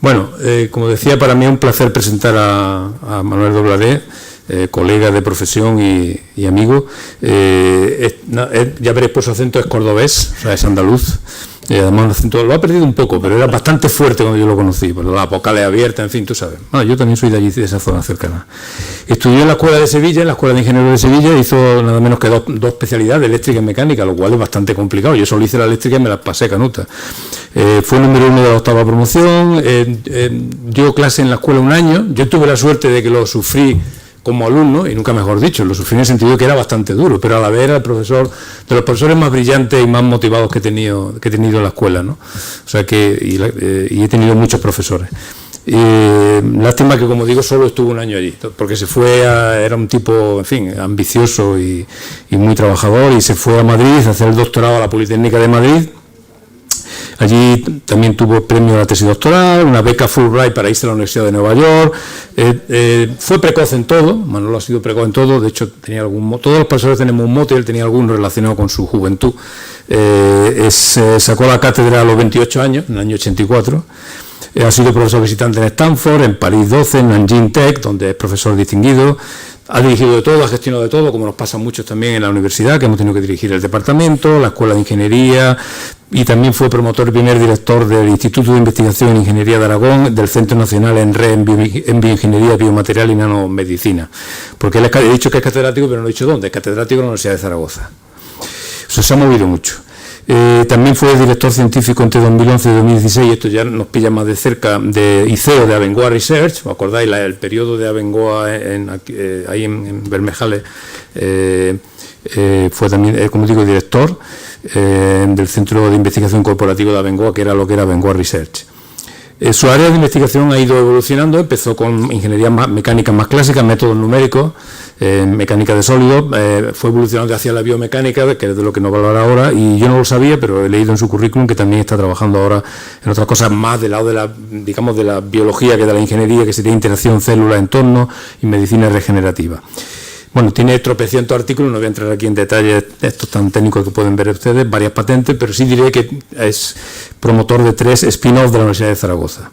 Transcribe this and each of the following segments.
Bueno, como decía, para mí es un placer presentar a Manuel Doblaré, colega de profesión y amigo. Ya veréis por su acento, es cordobés, o sea, es andaluz. Además, el acento lo ha perdido un poco, pero era bastante fuerte cuando yo lo conocí, por las vocales abiertas, en fin, tú sabes. Bueno, yo también soy de allí, de esa zona cercana. Estudió en la Escuela de Sevilla, en la Escuela de Ingenieros de Sevilla, hizo nada menos que dos especialidades, eléctrica y mecánica, lo cual es bastante complicado. Yo solo hice la eléctrica y me las pasé canuta. Fue número 1 de la 8ª promoción, dio clase en la escuela un año. Yo tuve la suerte de que lo sufrí como alumno, y nunca mejor dicho, lo sufrí en el sentido de que era bastante duro, pero a la vez era el profesor, de los profesores más brillantes y más motivados que he tenido en la escuela, ¿no? O sea que, y he tenido muchos profesores. Lástima que, como digo, solo estuvo un año allí, porque se fue era un tipo, en fin, ambicioso y muy trabajador, y se fue a Madrid a hacer el doctorado a la Politécnica de Madrid. Allí también tuvo premio a la tesis doctoral, una beca Fulbright para irse a la Universidad de Nueva York. Fue precoz en todo, Manolo ha sido precoz en todo, de hecho tenía todos los profesores tenemos un mote, él tenía alguno relacionado con su juventud. Sacó la cátedra a los 28 años, en el año 84. Ha sido profesor visitante en Stanford, en París 12, en Nanjing Tech, donde es profesor distinguido. Ha dirigido de todo, ha gestionado de todo, como nos pasa a muchos también en la universidad, que hemos tenido que dirigir el departamento, la Escuela de Ingeniería, y también fue promotor y primer director del Instituto de Investigación en Ingeniería de Aragón, del Centro Nacional en Red en Bioingeniería, Biomaterial y Nanomedicina. Porque él he dicho que es catedrático, pero no he dicho dónde, es catedrático de la Universidad de Zaragoza. O sea, se ha movido mucho. También fue director científico entre 2011 y 2016, esto ya nos pilla más de cerca, de ICEO, de Abengoa Research. ¿Os acordáis? El periodo de Abengoa ahí en Bermejales, fue también, como digo, director del Centro de Investigación Corporativo de Abengoa, que era lo que era Abengoa Research. Su área de investigación ha ido evolucionando, empezó con ingeniería mecánica más clásica, métodos numéricos, mecánica de sólidos, fue evolucionando hacia la biomecánica, que es de lo que nos va a hablar ahora, y yo no lo sabía, pero he leído en su currículum que también está trabajando ahora en otras cosas más del lado de la, digamos, de la biología que de la ingeniería, que sería interacción célula-entorno y medicina regenerativa. Bueno, tiene tropecientos artículos, no voy a entrar aquí en detalles estos tan técnicos que pueden ver ustedes, varias patentes, pero sí diré que es promotor de 3 spin-offs de la Universidad de Zaragoza.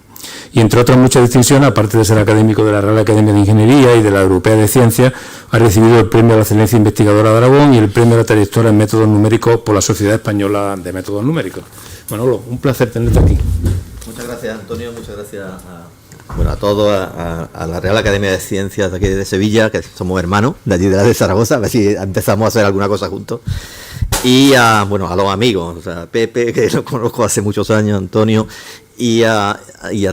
Y entre otras muchas distinciones, aparte de ser académico de la Real Academia de Ingeniería y de la Europea de Ciencias, ha recibido el Premio a la Excelencia Investigadora de Aragón y el Premio a la Trayectoria en Métodos Numéricos por la Sociedad Española de Métodos Numéricos. Manolo, un placer tenerte aquí. Muchas gracias, Antonio, muchas gracias a todos, a la Real Academia de Ciencias de aquí de Sevilla, que somos hermanos de allí de Zaragoza, a ver si empezamos a hacer alguna cosa juntos. Y a los amigos, o sea, Pepe, que lo conozco hace muchos años, Antonio, y a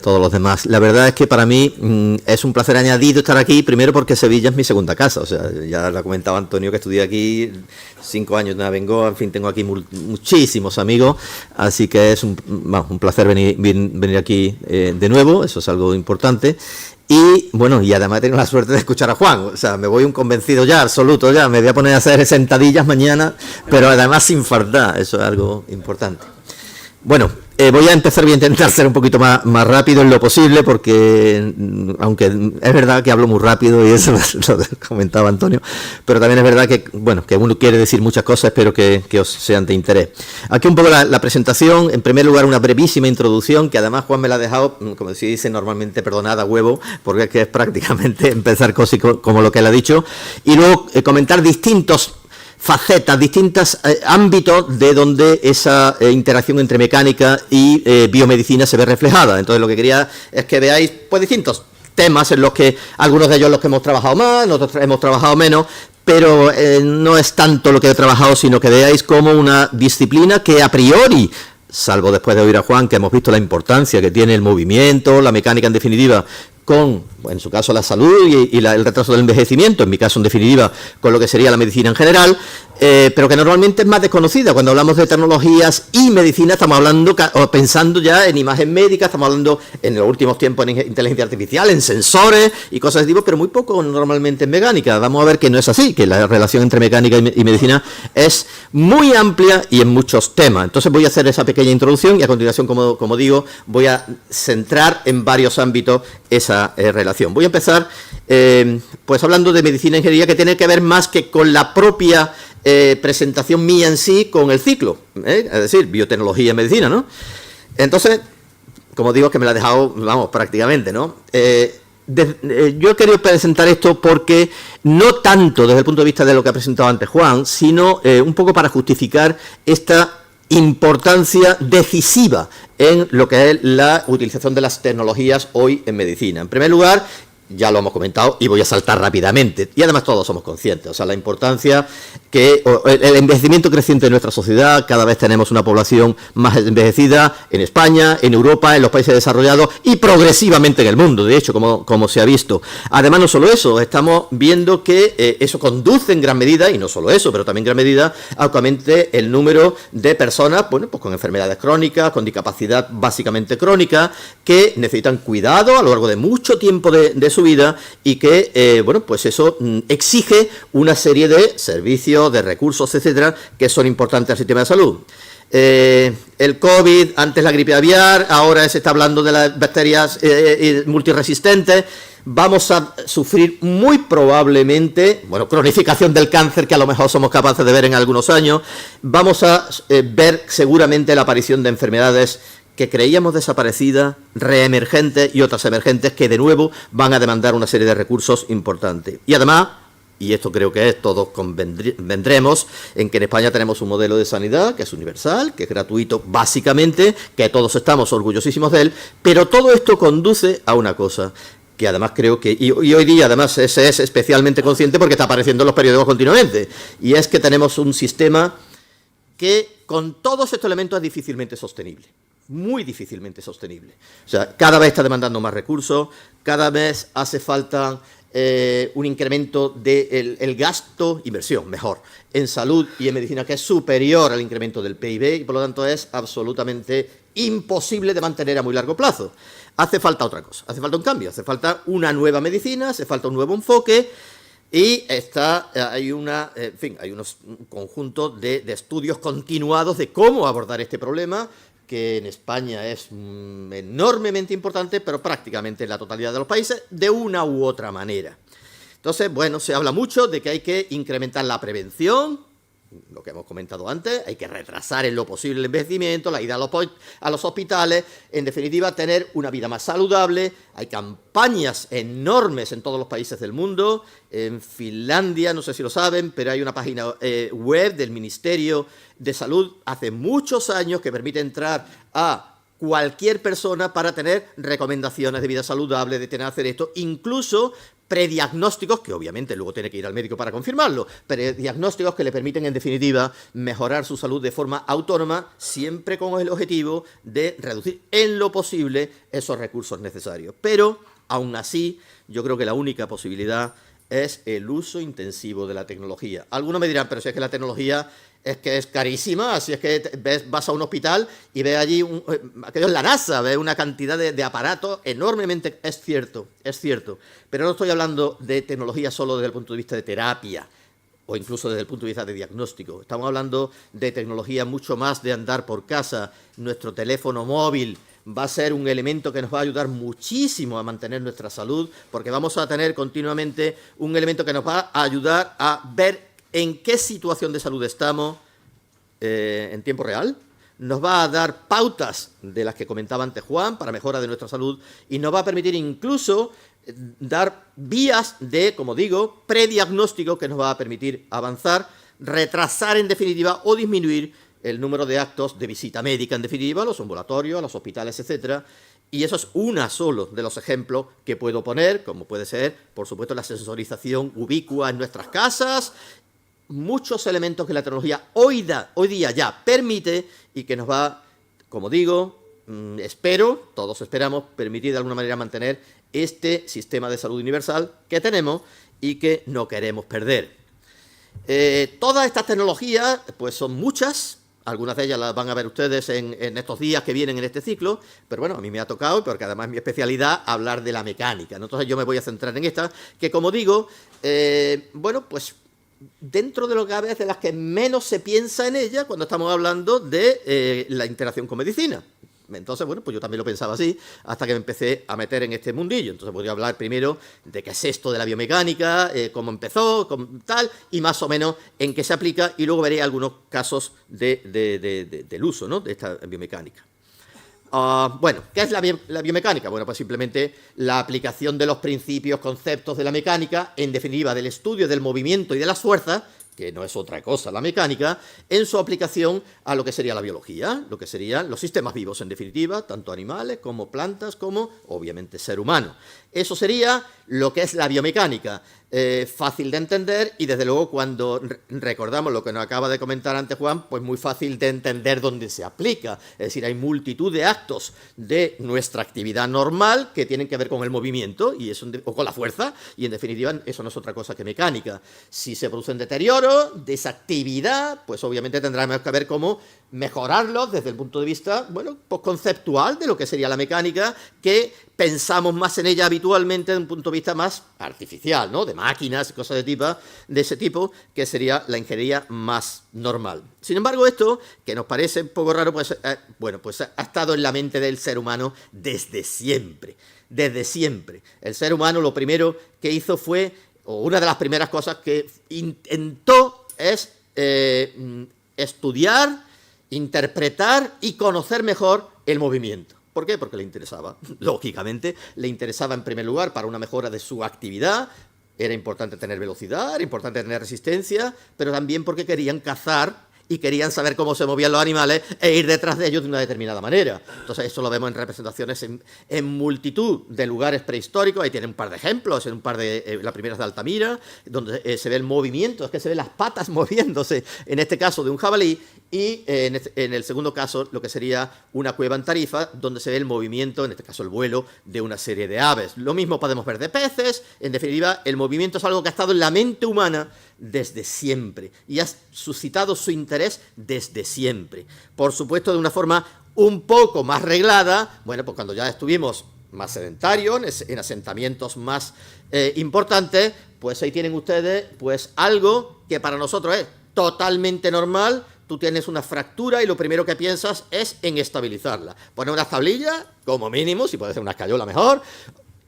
todos los demás. La verdad es que para mí es un placer añadido estar aquí, primero porque Sevilla es mi segunda casa, o sea, ya lo comentaba Antonio que estudié aquí 5 años en Abengoa, en fin, tengo aquí muchísimos amigos, así que es un placer venir aquí de nuevo, eso es algo importante. Y bueno, y además he tenido la suerte de escuchar a Juan, o sea, me voy un convencido ya, absoluto ya, me voy a poner a hacer sentadillas mañana, pero además sin faltar, eso es algo importante. Bueno, voy a intentar ser un poquito más rápido en lo posible, porque aunque es verdad que hablo muy rápido y eso lo comentaba Antonio, pero también es verdad que, bueno, que uno quiere decir muchas cosas, espero que os sean de interés. Aquí un poco la presentación, en primer lugar una brevísima introducción, que además Juan me la ha dejado, como se dice normalmente, perdonada, huevo, porque es que es prácticamente empezar casi como lo que él ha dicho, y luego comentar distintos facetas, distintos ámbitos de donde esa interacción entre mecánica y biomedicina se ve reflejada. Entonces lo que quería es que veáis pues distintos temas en los que algunos de ellos los que hemos trabajado más, nosotros hemos trabajado menos, pero no es tanto lo que he trabajado, sino que veáis como una disciplina que a priori, salvo después de oír a Juan, que hemos visto la importancia que tiene el movimiento, la mecánica en definitiva, con, en su caso, la salud y el retraso del envejecimiento, en mi caso, en definitiva, con lo que sería la medicina en general, pero que normalmente es más desconocida. Cuando hablamos de tecnologías y medicina, estamos hablando o pensando ya en imagen médica, estamos hablando en los últimos tiempos en inteligencia artificial, en sensores y cosas de tipo, pero muy poco normalmente en mecánica. Vamos a ver que no es así, que la relación entre mecánica y medicina es muy amplia y en muchos temas. Entonces voy a hacer esa pequeña introducción y a continuación, como digo, voy a centrar en varios ámbitos esa relación. Voy a empezar pues hablando de medicina e ingeniería, que tiene que ver más que con la propia presentación mía en sí, con el ciclo, es decir, biotecnología y medicina, ¿no? Entonces, como digo, que me la ha dejado, vamos, prácticamente, ¿no? Yo he querido presentar esto porque no tanto desde el punto de vista de lo que ha presentado antes Juan, sino un poco para justificar esta importancia decisiva en lo que es la utilización de las tecnologías hoy en medicina. En primer lugar, ya lo hemos comentado y voy a saltar rápidamente, y además todos somos conscientes, o sea, la importancia que el envejecimiento creciente de nuestra sociedad, cada vez tenemos una población más envejecida en España, en Europa, en los países desarrollados y progresivamente en el mundo, de hecho, como se ha visto. Además, no solo eso, estamos viendo que eso conduce en gran medida, y no solo eso, pero también en gran medida, a que aumente el número de personas, bueno, pues con enfermedades crónicas, con discapacidad básicamente crónica, que necesitan cuidado a lo largo de mucho tiempo de su vida y que, bueno, pues eso exige una serie de servicios, de recursos, etcétera, que son importantes al sistema de salud. El COVID, antes la gripe aviar, ahora se está hablando de las bacterias multiresistentes. Vamos a sufrir muy probablemente, bueno, cronificación del cáncer, que a lo mejor somos capaces de ver en algunos años. Vamos a ver seguramente la aparición de enfermedades que creíamos desaparecidas, reemergentes y otras emergentes que de nuevo van a demandar una serie de recursos importantes. Y además, y esto creo que es, todos convendremos en que en España tenemos un modelo de sanidad que es universal, que es gratuito básicamente, que todos estamos orgullosísimos de él, pero todo esto conduce a una cosa que además creo que, y hoy día además se es especialmente consciente porque está apareciendo en los periódicos continuamente, y es que tenemos un sistema que con todos estos elementos es difícilmente sostenible. Muy difícilmente sostenible. O sea, cada vez está demandando más recursos, cada vez hace falta un incremento del gasto, inversión, mejor, en salud y en medicina, que es superior al incremento del PIB, y por lo tanto es absolutamente imposible de mantener a muy largo plazo. Hace falta otra cosa, hace falta un cambio, hace falta una nueva medicina, hace falta un nuevo enfoque, y hay un conjunto de estudios continuados de cómo abordar este problema, que en España es enormemente importante, pero prácticamente en la totalidad de los países, de una u otra manera. Entonces, bueno, se habla mucho de que hay que incrementar la prevención, lo que hemos comentado antes, hay que retrasar en lo posible el envejecimiento, la ida a los hospitales, en definitiva, tener una vida más saludable. Hay campañas enormes en todos los países del mundo. En Finlandia, no sé si lo saben, pero hay una página web del Ministerio de Salud hace muchos años que permite entrar a cualquier persona para tener recomendaciones de vida saludable, de tener que hacer esto, incluso prediagnósticos, que obviamente luego tiene que ir al médico para confirmarlo, prediagnósticos que le permiten, en definitiva, mejorar su salud de forma autónoma, siempre con el objetivo de reducir en lo posible esos recursos necesarios. Pero, aún así, yo creo que la única posibilidad es el uso intensivo de la tecnología. Algunos me dirán, pero si es que la tecnología es carísima, así es que vas a un hospital y ves allí, aquello es la NASA, ves una cantidad de aparatos enormemente, es cierto, pero no estoy hablando de tecnología solo desde el punto de vista de terapia, o incluso desde el punto de vista de diagnóstico. Estamos hablando de tecnología mucho más de andar por casa. Nuestro teléfono móvil va a ser un elemento que nos va a ayudar muchísimo a mantener nuestra salud, porque vamos a tener continuamente un elemento que nos va a ayudar a ver en qué situación de salud estamos en tiempo real. Nos va a dar pautas de las que comentaba antes Juan para mejora de nuestra salud, y nos va a permitir incluso dar vías de, como digo, prediagnóstico que nos va a permitir avanzar, retrasar en definitiva o disminuir el número de actos de visita médica, en definitiva, a los ambulatorios, a los hospitales, etcétera. Y eso es una solo de los ejemplos que puedo poner, como puede ser, por supuesto, la sensorización ubicua en nuestras casas, muchos elementos que la tecnología hoy día ya permite y que nos va, como digo, espero, todos esperamos, permitir de alguna manera mantener este sistema de salud universal que tenemos y que no queremos perder. Todas estas tecnologías, pues son muchas. Algunas de ellas las van a ver ustedes en estos días que vienen en este ciclo, pero bueno, a mí me ha tocado, porque además es mi especialidad, hablar de la mecánica, ¿no? Entonces yo me voy a centrar en esta, que como digo, bueno, pues dentro de lo que a veces de las que menos se piensa en ella cuando estamos hablando de la interacción con medicina. Entonces, bueno, pues yo también lo pensaba así, hasta que me empecé a meter en este mundillo. Entonces podría hablar primero de qué es esto de la biomecánica, cómo empezó, tal, y más o menos en qué se aplica, y luego veré algunos casos del uso, ¿no?, de esta biomecánica. Bueno, ¿qué es la biomecánica? Bueno, pues simplemente la aplicación de los principios, conceptos de la mecánica, en definitiva del estudio del movimiento y de las fuerzas, que no es otra cosa la mecánica, en su aplicación a lo que sería la biología, lo que serían los sistemas vivos, en definitiva, tanto animales como plantas, como obviamente ser humano. Eso sería lo que es la biomecánica. Fácil de entender y desde luego cuando recordamos lo que nos acaba de comentar antes Juan, pues muy fácil de entender dónde se aplica. Es decir, hay multitud de actos de nuestra actividad normal que tienen que ver con el movimiento y eso, o con la fuerza, y en definitiva eso no es otra cosa que mecánica. Si se produce un deterioro de esa actividad, pues obviamente tendremos que ver cómo mejorarlo desde el punto de vista, bueno, pues conceptual de lo que sería la mecánica, que pensamos más en ella habitualmente desde un punto de vista más artificial, ¿no? De máquinas y cosas de ese tipo, que sería la ingeniería más normal. Sin embargo, esto, que nos parece un poco raro, pues, bueno, pues ha estado en la mente del ser humano desde siempre. Desde siempre. El ser humano lo primero que hizo fue, o una de las primeras cosas que intentó es estudiar, interpretar y conocer mejor el movimiento. ¿Por qué? Porque le interesaba. Lógicamente, le interesaba en primer lugar para una mejora de su actividad. Era importante tener velocidad, era importante tener resistencia, pero también porque querían cazar y querían saber cómo se movían los animales e ir detrás de ellos de una determinada manera. Entonces, eso lo vemos en representaciones en multitud de lugares prehistóricos. Ahí tienen un par de ejemplos, en un par de... la primera es de Altamira, donde se ve el movimiento, es que se ven las patas moviéndose, en este caso de un jabalí, y en el segundo caso, lo que sería una cueva en Tarifa, donde se ve el movimiento, en este caso el vuelo, de una serie de aves. Lo mismo podemos ver de peces. En definitiva, el movimiento es algo que ha estado en la mente humana desde siempre y ha suscitado su interés desde siempre. Por supuesto, de una forma un poco más reglada, bueno, pues cuando ya estuvimos más sedentarios, en asentamientos más importantes, pues ahí tienen ustedes pues algo que para nosotros es totalmente normal. Tú tienes una fractura y lo primero que piensas es en estabilizarla. Poner unas tablillas, como mínimo, si puede ser una escayola mejor.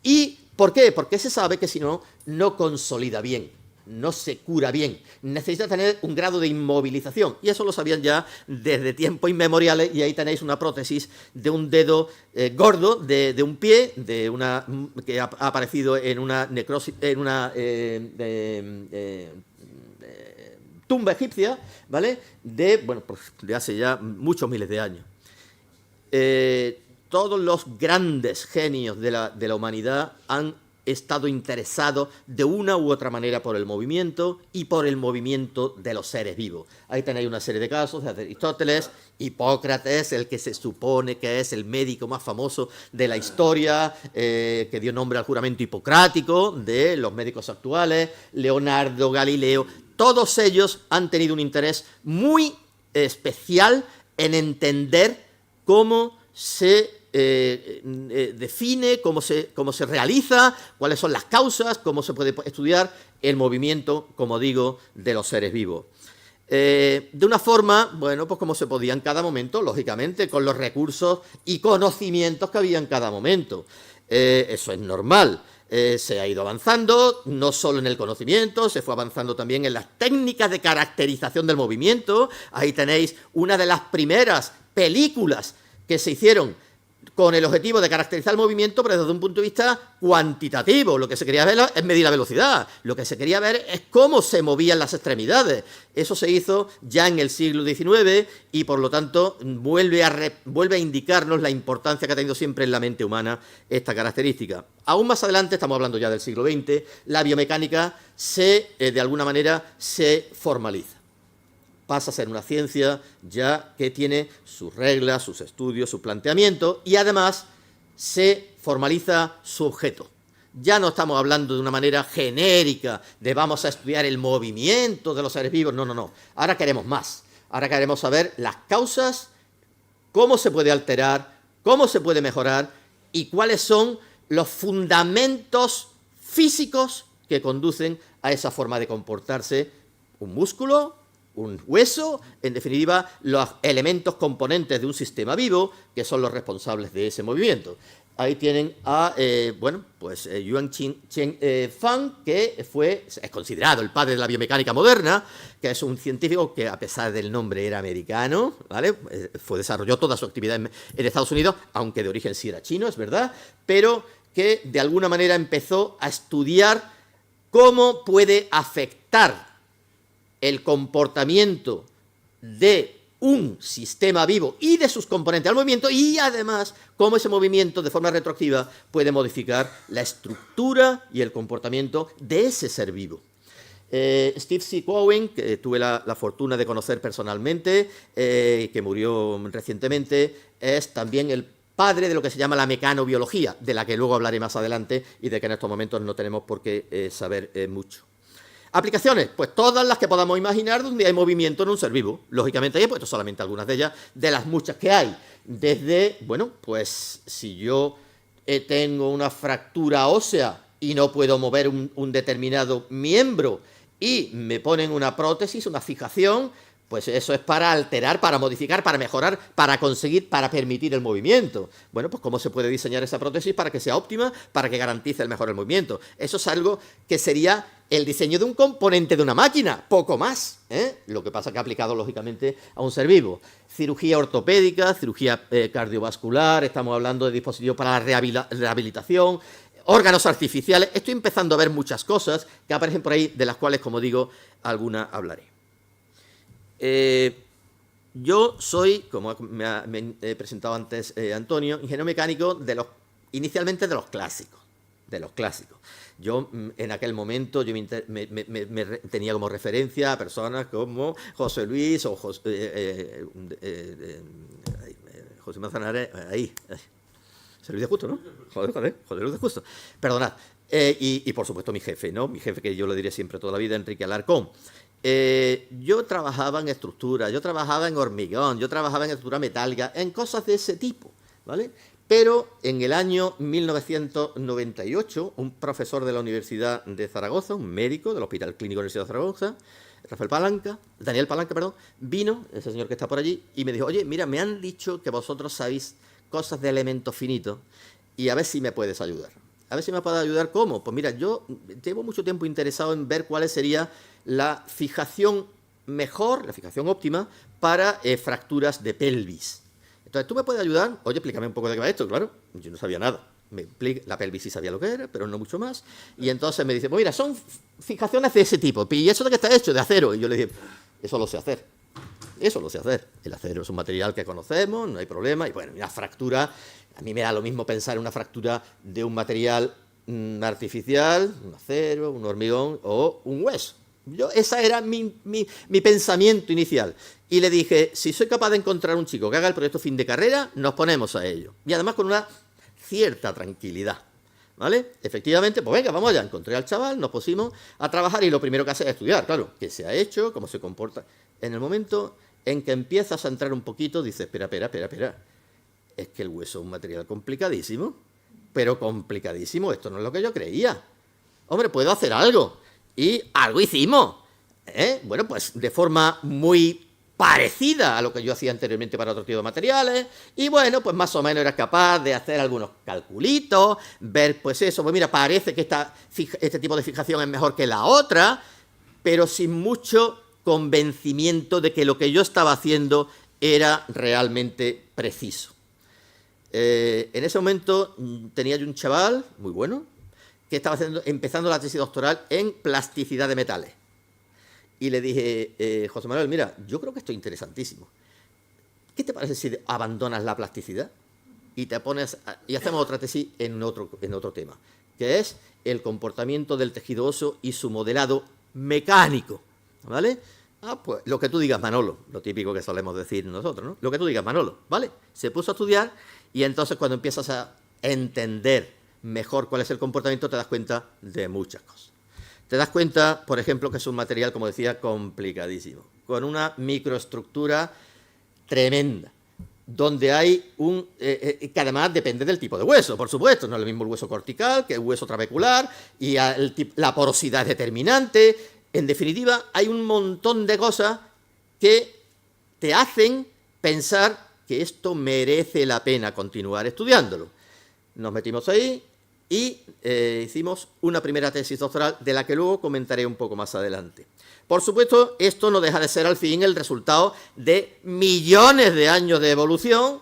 ¿Y por qué? Porque se sabe que si no, no consolida bien, no se cura bien. Necesita tener un grado de inmovilización. Y eso lo sabían ya desde tiempos inmemoriales. Y ahí tenéis una prótesis de un dedo gordo de un pie, que ha aparecido en una necrosis, en una... tumba egipcia, ¿vale? Bueno, pues de hace ya muchos miles de años. Todos los grandes genios de la humanidad han estado interesados de una u otra manera por el movimiento y por el movimiento de los seres vivos. Ahí tenéis una serie de casos de Aristóteles, Hipócrates, el que se supone que es el médico más famoso de la historia, que dio nombre al juramento hipocrático de los médicos actuales, Leonardo, Galileo. Todos ellos han tenido un interés muy especial en entender cómo se define, cómo se realiza, cuáles son las causas, cómo se puede estudiar el movimiento, como digo, de los seres vivos. De una forma, bueno, pues como se podía en cada momento, lógicamente, con los recursos y conocimientos que había en cada momento. Eso es normal. Se ha ido avanzando, no solo en el conocimiento, se fue avanzando también en las técnicas de caracterización del movimiento. Ahí tenéis una de las primeras películas que se hicieron con el objetivo de caracterizar el movimiento, pero desde un punto de vista cuantitativo. Lo que se quería ver es medir la velocidad, lo que se quería ver es cómo se movían las extremidades. Eso se hizo ya en el siglo XIX y, por lo tanto, vuelve a indicarnos la importancia que ha tenido siempre en la mente humana esta característica. Aún más adelante, estamos hablando ya del siglo XX, la biomecánica de alguna manera se formaliza. Pasa a ser una ciencia ya que tiene sus reglas, sus estudios, su planteamiento y además se formaliza su objeto. Ya no estamos hablando de una manera genérica de vamos a estudiar el movimiento de los seres vivos, no. Ahora queremos más. Ahora queremos saber las causas, cómo se puede alterar, cómo se puede mejorar y cuáles son los fundamentos físicos que conducen a esa forma de comportarse un músculo, un hueso, en definitiva, los elementos componentes de un sistema vivo que son los responsables de ese movimiento. ahí tienen a, Yuan Chen Fang, que es considerado el padre de la biomecánica moderna, que es un científico que, a pesar del nombre, era americano, ¿vale? Desarrolló toda su actividad en Estados Unidos, aunque de origen sí era chino, es verdad, pero que de alguna manera empezó a estudiar cómo puede afectar el comportamiento de un sistema vivo y de sus componentes al movimiento, y además cómo ese movimiento de forma retroactiva puede modificar la estructura y el comportamiento de ese ser vivo. Steve C. Cowen, que tuve la fortuna de conocer personalmente, que murió recientemente, es también el padre de lo que se llama la mecanobiología, de la que luego hablaré más adelante y de que en estos momentos no tenemos por qué saber mucho. Aplicaciones, pues todas las que podamos imaginar donde hay movimiento en un ser vivo. Lógicamente he puesto solamente algunas de ellas, de las muchas que hay. Desde, bueno, pues si yo tengo una fractura ósea y no puedo mover un determinado miembro y me ponen una prótesis, una fijación, pues eso es para alterar, para modificar, para mejorar, para conseguir, para permitir el movimiento. Bueno, pues cómo se puede diseñar esa prótesis para que sea óptima, para que garantice el mejor el movimiento. Eso es algo que sería el diseño de un componente de una máquina, poco más, ¿eh? Lo que pasa que aplicado, lógicamente, a un ser vivo. Cirugía ortopédica, cirugía cardiovascular, estamos hablando de dispositivos para la rehabilitación, órganos artificiales. Estoy empezando a ver muchas cosas que aparecen por ahí, de las cuales, como digo, alguna hablaré. Yo soy, como me he presentado antes Antonio, ingeniero mecánico inicialmente de los clásicos. Yo en aquel momento yo me tenía como referencia a personas como José Luis o José Manzanares, José Luis de Justo, ¿no? Joder, Luis de Justo. Perdonad. Y por supuesto mi jefe, ¿no? Mi jefe, que yo lo diré siempre toda la vida, Enrique Alarcón. Yo trabajaba en estructura, yo trabajaba en hormigón, yo trabajaba en estructura metálica, en cosas de ese tipo, ¿vale? Pero en el año 1998, un profesor de la Universidad de Zaragoza, un médico del Hospital Clínico de la Universidad de Zaragoza, Daniel Palanca, vino, ese señor que está por allí, y me dijo: oye, mira, me han dicho que vosotros sabéis cosas de elementos finitos y a ver si me puedes ayudar. A ver si me puedes ayudar, ¿cómo? Pues mira, yo llevo mucho tiempo interesado en ver cuál sería la fijación mejor, la fijación óptima para fracturas de pelvis. Entonces, ¿tú me puedes ayudar? Oye, explícame un poco de qué va esto, claro. Yo no sabía nada. La pelvis sí sabía lo que era, pero no mucho más. Y entonces me dice: pues mira, son fijaciones de ese tipo. ¿Y eso de qué está hecho? De acero. Y yo le dije: eso lo sé hacer. Eso lo sé hacer. El acero es un material que conocemos, no hay problema. Y bueno, una fractura, a mí me da lo mismo pensar en una fractura de un material artificial, un acero, un hormigón o un hueso. Esa era mi pensamiento inicial. Y le dije: si soy capaz de encontrar un chico que haga el proyecto fin de carrera, nos ponemos a ello. Y además con una cierta tranquilidad, ¿vale? Efectivamente, pues venga, vamos allá. Encontré al chaval, nos pusimos a trabajar y lo primero que hace es estudiar, claro, qué se ha hecho, cómo se comporta. En el momento en que empiezas a entrar un poquito, dices: espera. Es que el hueso es un material complicadísimo, pero complicadísimo. Esto no es lo que yo creía. Hombre, puedo hacer algo. Y algo hicimos. Bueno, pues de forma muy parecida a lo que yo hacía anteriormente para otro tipo de materiales. Y bueno, pues más o menos era capaz de hacer algunos calculitos, ver pues eso, pues mira, parece que este tipo de fijación es mejor que la otra, pero sin mucho convencimiento de que lo que yo estaba haciendo era realmente preciso. En ese momento tenía yo un chaval muy bueno que estaba empezando la tesis doctoral en plasticidad de metales. Y le dije: José Manuel, mira, yo creo que esto es interesantísimo. ¿Qué te parece si abandonas la plasticidad y te pones y hacemos otra tesis en otro tema, que es el comportamiento del tejido óseo y su modelado mecánico? ¿Vale? Pues lo que tú digas, Manolo, lo típico que solemos decir nosotros, ¿no? Lo que tú digas, Manolo, ¿vale? Se puso a estudiar y entonces cuando empiezas a entender mejor cuál es el comportamiento, te das cuenta de muchas cosas. Te das cuenta, por ejemplo, que es un material, como decía, complicadísimo, con una microestructura tremenda, donde hay que además depende del tipo de hueso, por supuesto. No es lo mismo el hueso cortical que el hueso trabecular, y la porosidad es determinante. En definitiva, hay un montón de cosas que te hacen pensar que esto merece la pena continuar estudiándolo. nos metimos ahí y hicimos una primera tesis doctoral de la que luego comentaré un poco más adelante. Por supuesto, esto no deja de ser al fin el resultado de millones de años de evolución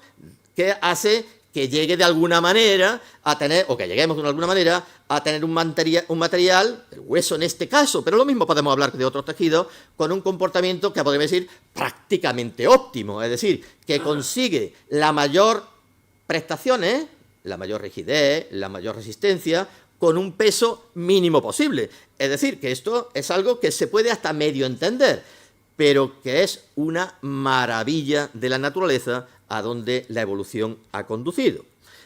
que hace que llegue de alguna manera a tener, o que lleguemos de alguna manera a tener un material, el hueso en este caso, pero lo mismo podemos hablar de otros tejidos, con un comportamiento que podemos decir prácticamente óptimo, es decir, que consigue la mayor prestaciones, la mayor rigidez, la mayor resistencia, con un peso mínimo posible. Es decir, que esto es algo que se puede hasta medio entender, pero que es una maravilla de la naturaleza a donde la evolución ha conducido.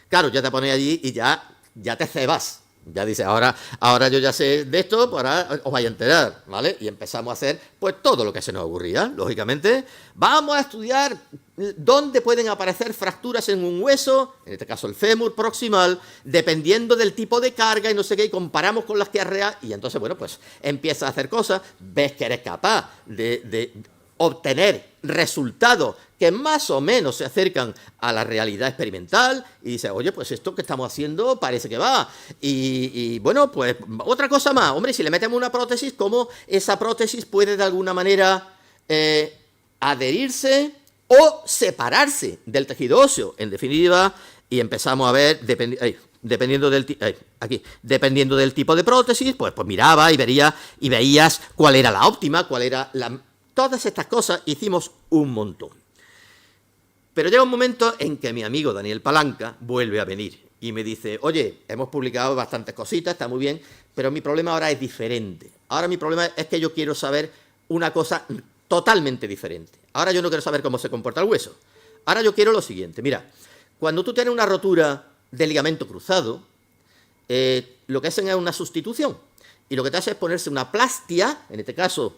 Claro, ya te pones allí y ya te cebas. Ya dices, ahora yo ya sé de esto, pues ahora os vais a enterar, ¿vale? Y empezamos a hacer, pues, todo lo que se nos ocurría, lógicamente. Vamos a estudiar dónde pueden aparecer fracturas en un hueso, en este caso el fémur proximal, dependiendo del tipo de carga y no sé qué, y comparamos con las que arrea, y entonces, bueno, pues empiezas a hacer cosas, ves que eres capaz de obtener resultados que más o menos se acercan a la realidad experimental y dices, oye, pues esto que estamos haciendo parece que va. Y bueno, pues otra cosa más, hombre, si le metemos una prótesis, ¿cómo esa prótesis puede de alguna manera adherirse o separarse del tejido óseo? En definitiva, y empezamos a ver, dependiendo del tipo de prótesis, pues miraba y veías cuál era la óptima, cuál era la... Todas estas cosas hicimos un montón. Pero llega un momento en que mi amigo Daniel Palanca vuelve a venir y me dice, oye, hemos publicado bastantes cositas, está muy bien, pero mi problema ahora es diferente. Ahora mi problema es que yo quiero saber una cosa totalmente diferente. Ahora yo no quiero saber cómo se comporta el hueso. Ahora yo quiero lo siguiente. Mira, cuando tú tienes una rotura de ligamento cruzado, lo que hacen es una sustitución. Y lo que te hace es ponerse una plastia, en este caso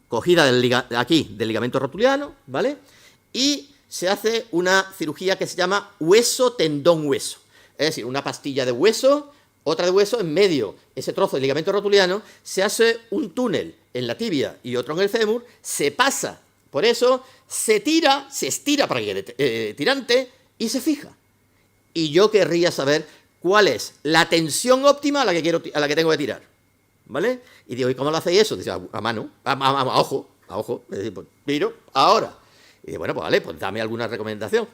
cogida del ligamento rotuliano, ¿vale? Y se hace una cirugía que se llama hueso-tendón-hueso. Es decir, una pastilla de hueso, otra de hueso, en medio, ese trozo de ligamento rotuliano, se hace un túnel en la tibia y otro en el fémur, se pasa por eso, se estira para que quede tirante y se fija. Y yo querría saber cuál es la tensión óptima a la que tengo que tirar, ¿vale? Y digo, ¿y cómo lo hacéis eso? Dice, a mano, a ojo. Es decir, pues, miro, ahora. Y digo, bueno, pues vale, pues dame alguna recomendación.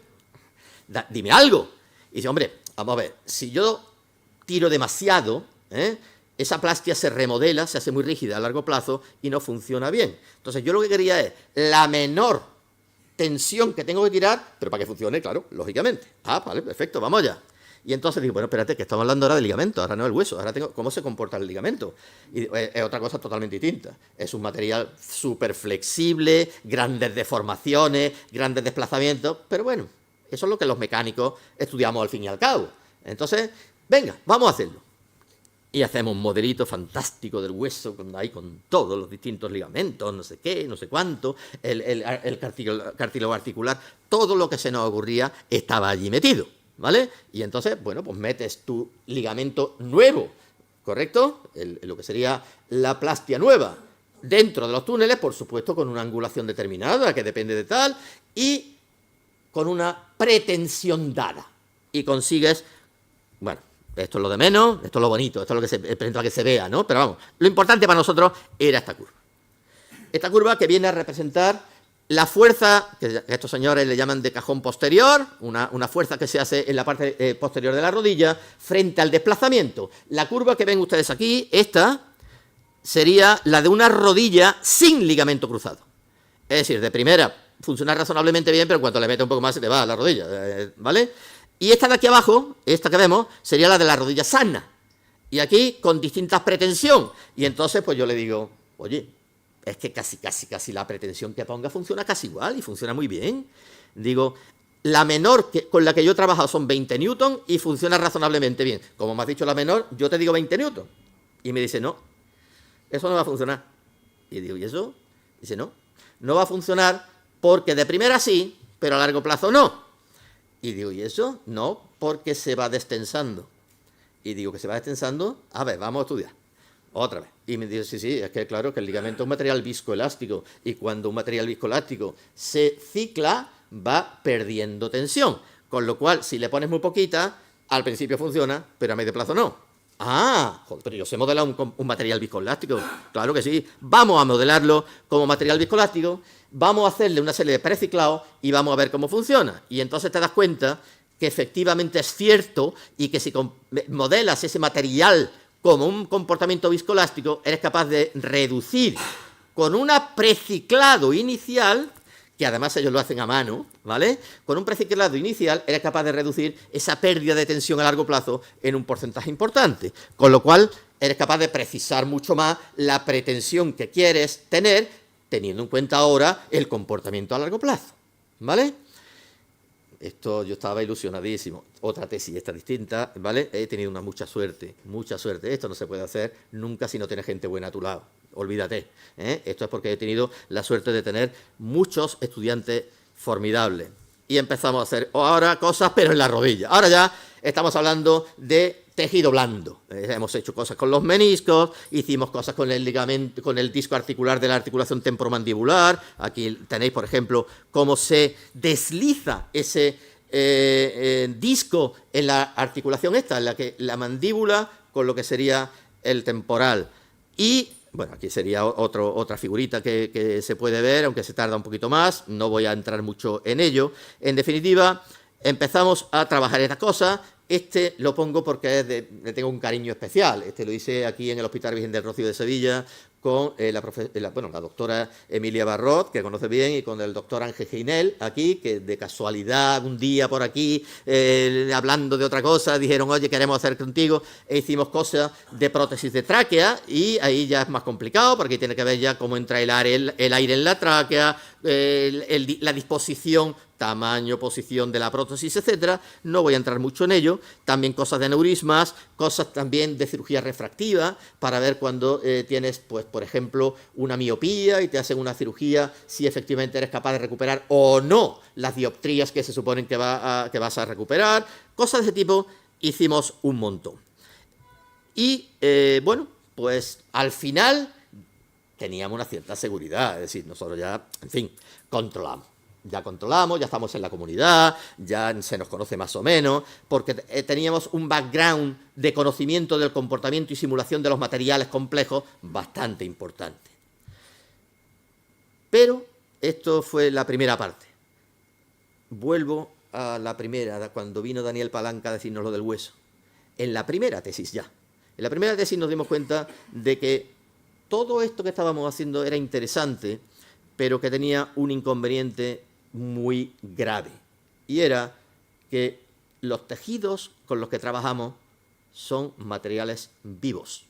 Dime algo. Y dice, hombre, vamos a ver, si yo tiro demasiado, esa plastia se remodela, se hace muy rígida a largo plazo y no funciona bien. Entonces yo lo que quería es la menor tensión que tengo que tirar, pero para que funcione, claro, lógicamente. Vale, perfecto, vamos allá. Y entonces digo, bueno, espérate, que estamos hablando ahora del ligamento, ahora no del hueso, ahora tengo cómo se comporta el ligamento. Y es otra cosa totalmente distinta. Es un material súper flexible, grandes deformaciones, grandes desplazamientos, pero bueno, eso es lo que los mecánicos estudiamos al fin y al cabo. Entonces, venga, vamos a hacerlo. Y hacemos un modelito fantástico del hueso, con todos los distintos ligamentos, no sé qué, no sé cuánto, el cartílago articular, todo lo que se nos ocurría estaba allí metido, ¿vale? Y entonces, bueno, pues metes tu ligamento nuevo, ¿correcto? Lo que sería la plastia nueva, dentro de los túneles, por supuesto, con una angulación determinada, que depende de tal, y con una pretensión dada. Y consigues, bueno, esto es lo de menos, esto es lo bonito, esto es lo que se presenta que se vea, ¿no? Pero vamos, lo importante para nosotros era esta curva. Esta curva que viene a representar la fuerza, que estos señores le llaman de cajón posterior, una fuerza que se hace en la parte posterior de la rodilla, frente al desplazamiento. La curva que ven ustedes aquí, esta, sería la de una rodilla sin ligamento cruzado. Es decir, de primera funciona razonablemente bien, pero cuando le mete un poco más se le va a la rodilla, ¿vale? Y esta de aquí abajo, esta que vemos, sería la de la rodilla sana. Y aquí con distinta pretensión. Y entonces pues yo le digo, oye, es que casi la pretensión que ponga funciona casi igual y funciona muy bien. Digo, la menor con la que yo he trabajado son 20 newton y funciona razonablemente bien. Como me has dicho la menor, yo te digo 20 newton. Y me dice, no, eso no va a funcionar. Y digo, ¿y eso? Dice, no va a funcionar porque de primera sí, pero a largo plazo no. Y digo, ¿y eso? No, porque se va destensando. Y digo, ¿que se va destensando? A ver, vamos a estudiar. Otra vez. Y me dice, sí, es que claro que el ligamento es un material viscoelástico. Y cuando un material viscoelástico se cicla, va perdiendo tensión. Con lo cual, si le pones muy poquita, Al principio funciona, pero a medio plazo no. Ah, joder, pero yo sé modelar un material viscoelástico. Claro que sí. Vamos a modelarlo como material viscoelástico, vamos a hacerle una serie de preciclados y vamos a ver cómo funciona. Y entonces te das cuenta que efectivamente es cierto y que si modelas ese material como un comportamiento viscoelástico, eres capaz de reducir con un preciclado inicial, que además ellos lo hacen a mano, ¿vale? Con un preciclado inicial eres capaz de reducir esa pérdida de tensión a largo plazo en un porcentaje importante, con lo cual eres capaz de precisar mucho más la pretensión que quieres tener, teniendo en cuenta ahora el comportamiento a largo plazo, ¿vale? Esto yo estaba ilusionadísimo. Otra tesis, esta distinta, ¿vale? He tenido mucha suerte, mucha suerte. Esto no se puede hacer nunca si no tienes gente buena a tu lado. Olvídate, ¿eh? Esto es porque he tenido la suerte de tener muchos estudiantes formidables. Y empezamos a hacer ahora cosas, pero en la rodilla. Ahora ya estamos hablando de tejido blando. Hemos hecho cosas con los meniscos, hicimos cosas con el ligamento, con el disco articular de la articulación temporomandibular. Aquí tenéis, por ejemplo, cómo se desliza ese disco en la articulación esta, en la que la mandíbula con lo que sería el temporal. Y bueno, aquí sería otra figurita que se puede ver, aunque se tarda un poquito más, no voy a entrar mucho en ello. En definitiva, empezamos a trabajar estas cosas. Este lo pongo porque le tengo un cariño especial. Este lo hice aquí en el Hospital Virgen del Rocío de Sevilla con la doctora Emilia Barrot, que conoce bien, y con el doctor Ángel Ginel, aquí, que de casualidad un día por aquí, hablando de otra cosa, dijeron, oye, queremos hacer contigo, e hicimos cosas de prótesis de tráquea, y ahí ya es más complicado, porque tiene que ver ya cómo entra el aire en la tráquea, la disposición, tamaño, posición de la prótesis, etcétera. No voy a entrar mucho en ello. También cosas de aneurismas, cosas también de cirugía refractiva, para ver cuando tienes, pues, por ejemplo, una miopía y te hacen una cirugía, si efectivamente eres capaz de recuperar o no las dioptrías que se suponen que vas a recuperar. Cosas de ese tipo hicimos un montón. Y, bueno, pues al final teníamos una cierta seguridad, es decir, nosotros ya, en fin, controlamos. Ya controlamos, ya estamos en la comunidad, ya se nos conoce más o menos, porque teníamos un background de conocimiento del comportamiento y simulación de los materiales complejos bastante importante. Pero esto fue la primera parte. Vuelvo a la primera, cuando vino Daniel Palanca a decirnos lo del hueso. En la primera tesis ya. En la primera tesis nos dimos cuenta de que todo esto que estábamos haciendo era interesante, pero que tenía un inconveniente muy grave, y era que los tejidos con los que trabajamos son materiales vivos,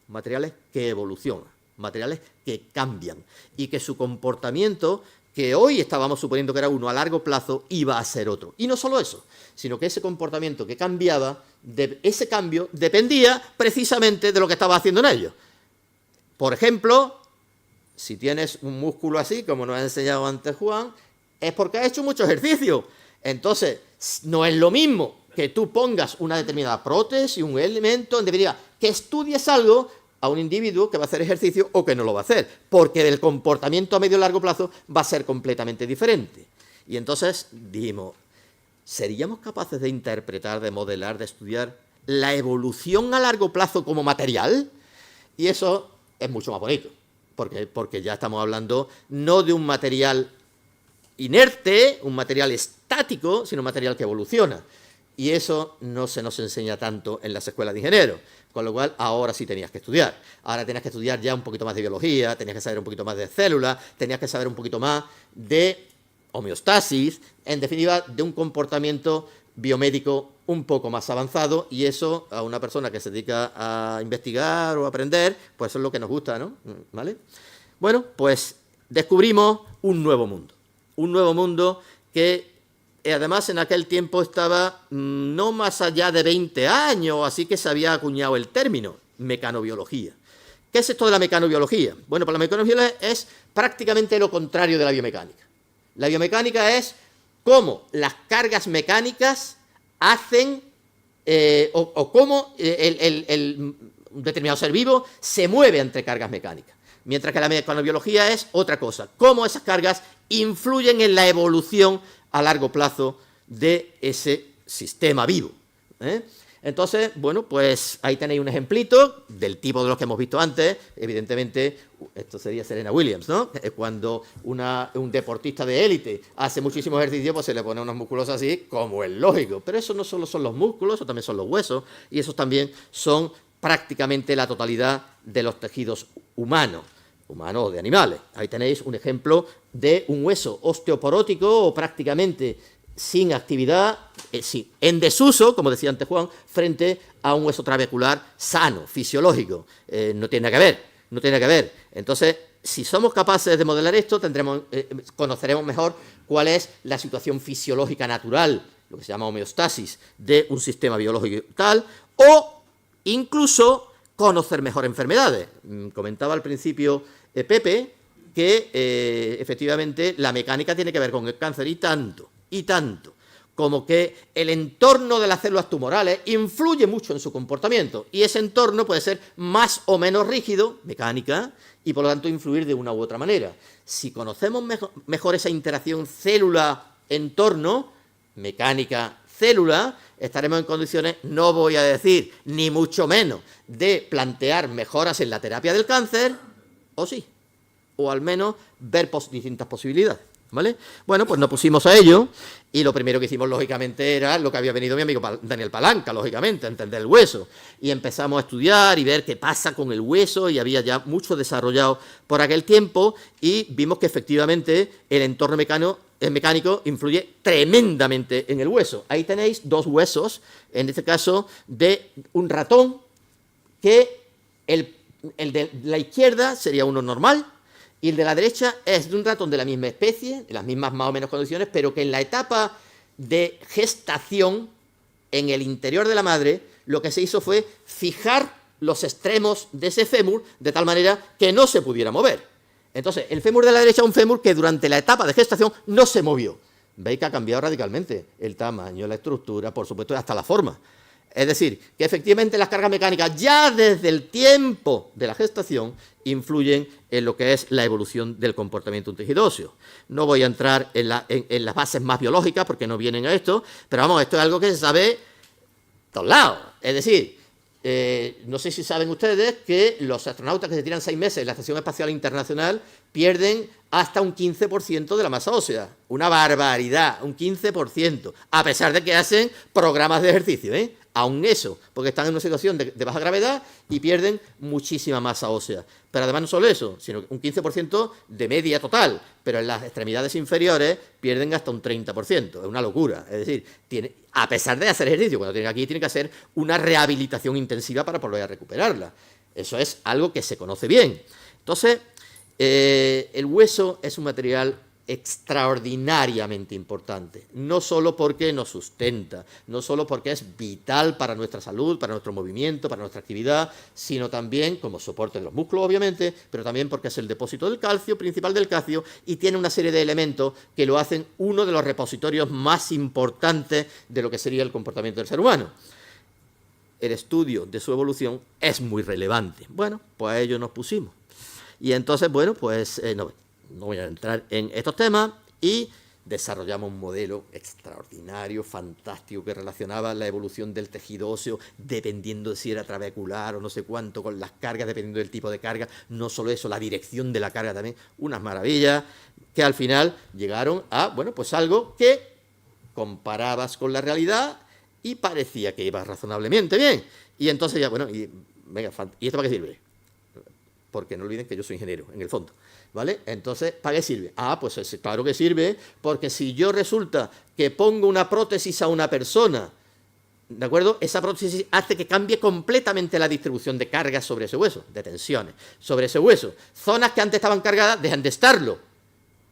materiales que evolucionan, materiales que cambian, y que su comportamiento, que hoy estábamos suponiendo que era uno, a largo plazo iba a ser otro. Y no solo eso, sino que ese comportamiento que cambiaba, ese cambio dependía precisamente de lo que estaba haciendo en ellos. Por ejemplo, si tienes un músculo así, como nos ha enseñado antes Juan, es porque has hecho mucho ejercicio. Entonces, no es lo mismo que tú pongas una determinada prótesis, un elemento, en definitiva, que estudies algo a un individuo que va a hacer ejercicio o que no lo va a hacer, porque el comportamiento a medio y largo plazo va a ser completamente diferente. Y entonces dijimos, ¿seríamos capaces de interpretar, de modelar, de estudiar la evolución a largo plazo como material? Y eso es mucho más bonito, porque ya estamos hablando no de un material inerte, un material estático, sino un material que evoluciona. Y eso no se nos enseña tanto en las escuelas de ingenieros, con lo cual ahora sí tenías que estudiar. Ahora tenías que estudiar ya un poquito más de biología, tenías que saber un poquito más de células, tenías que saber un poquito más de homeostasis, en definitiva, de un comportamiento biomédico un poco más avanzado, y eso a una persona que se dedica a investigar o a aprender, pues eso es lo que nos gusta, ¿no? ¿Vale? Bueno, pues descubrimos un nuevo mundo que además en aquel tiempo estaba no más allá de 20 años, así que se había acuñado el término mecanobiología. ¿Qué es esto de la mecanobiología? Bueno, pues la mecanobiología es prácticamente lo contrario de la biomecánica. La biomecánica es cómo las cargas mecánicas hacen o cómo un determinado ser vivo se mueve entre cargas mecánicas. Mientras que la mecanobiología es otra cosa, cómo esas cargas influyen en la evolución a largo plazo de ese sistema vivo. ¿eh? Entonces, bueno, pues ahí tenéis un ejemplito del tipo de los que hemos visto antes. Evidentemente, esto sería Serena Williams, ¿no? Cuando un deportista de élite hace muchísimo ejercicio, pues se le pone unos músculos así, como es lógico. Pero eso no solo son los músculos, eso también son los huesos, y esos también son prácticamente la totalidad de los tejidos humanos o de animales. Ahí tenéis un ejemplo de un hueso osteoporótico o prácticamente sin actividad, en desuso, como decía antes Juan, frente a un hueso trabecular sano, fisiológico. No tiene nada que ver. Entonces, si somos capaces de modelar esto, conoceremos mejor cuál es la situación fisiológica natural, lo que se llama homeostasis, de un sistema biológico tal, o incluso conocer mejor enfermedades. Comentaba al principio Pepe que efectivamente la mecánica tiene que ver con el cáncer y tanto, como que el entorno de las células tumorales influye mucho en su comportamiento, y ese entorno puede ser más o menos rígido, mecánica, y por lo tanto influir de una u otra manera. Si conocemos mejor esa interacción célula-entorno, mecánica-célula, estaremos en condiciones, no voy a decir, ni mucho menos, de plantear mejoras en la terapia del cáncer, o sí, o al menos ver distintas posibilidades. ¿Vale? Bueno, pues nos pusimos a ello, y lo primero que hicimos, lógicamente, era lo que había venido mi amigo Daniel Palanca, lógicamente, entender el hueso. Y empezamos a estudiar y ver qué pasa con el hueso, y había ya mucho desarrollado por aquel tiempo, y vimos que efectivamente el entorno mecánico influye tremendamente en el hueso. Ahí tenéis dos huesos, en este caso de un ratón, que el de la izquierda sería uno normal, y el de la derecha es de un ratón de la misma especie, en las mismas más o menos condiciones, pero que en la etapa de gestación, en el interior de la madre, lo que se hizo fue fijar los extremos de ese fémur de tal manera que no se pudiera mover. Entonces, el fémur de la derecha es un fémur que durante la etapa de gestación no se movió. Veis que ha cambiado radicalmente el tamaño, la estructura, por supuesto, hasta la forma. Es decir, que efectivamente las cargas mecánicas ya desde el tiempo de la gestación influyen en lo que es la evolución del comportamiento de un tejido óseo. No voy a entrar en las bases más biológicas porque no vienen a esto, pero vamos, esto es algo que se sabe de todos lados. Es decir, no sé si saben ustedes que los astronautas que se tiran 6 meses en la Estación Espacial Internacional pierden hasta un 15% de la masa ósea. Una barbaridad, un 15%, a pesar de que hacen programas de ejercicio, aún eso, porque están en una situación de baja gravedad y pierden muchísima masa ósea. Pero además no solo eso, sino un 15% de media total, pero en las extremidades inferiores pierden hasta un 30%. Es una locura. Es decir, a pesar de hacer ejercicio, cuando tienen que hacer una rehabilitación intensiva para volver a recuperarla. Eso es algo que se conoce bien. Entonces, el hueso es un material extraordinariamente importante, no solo porque nos sustenta, no solo porque es vital para nuestra salud, para nuestro movimiento, para nuestra actividad, sino también como soporte de los músculos, obviamente, pero también porque es el depósito del calcio, principal del calcio, y tiene una serie de elementos que lo hacen uno de los repositorios más importantes de lo que sería el comportamiento del ser humano. El estudio de su evolución es muy relevante. Bueno, pues a ello nos pusimos. Y entonces, bueno, pues no voy a entrar en estos temas, y desarrollamos un modelo extraordinario, fantástico, que relacionaba la evolución del tejido óseo dependiendo de si era trabecular o no sé cuánto, con las cargas, dependiendo del tipo de carga. No solo eso, la dirección de la carga también, unas maravillas, que al final llegaron a, bueno, pues algo que comparabas con la realidad y parecía que iba razonablemente bien. Y entonces ya, bueno, venga, ¿y esto para qué sirve? Porque no olviden que yo soy ingeniero, en el fondo, ¿vale? Entonces, ¿para qué sirve? Pues claro que sirve, porque si yo resulta que pongo una prótesis a una persona, ¿de acuerdo? Esa prótesis hace que cambie completamente la distribución de cargas sobre ese hueso, de tensiones sobre ese hueso. Zonas que antes estaban cargadas dejan de estarlo.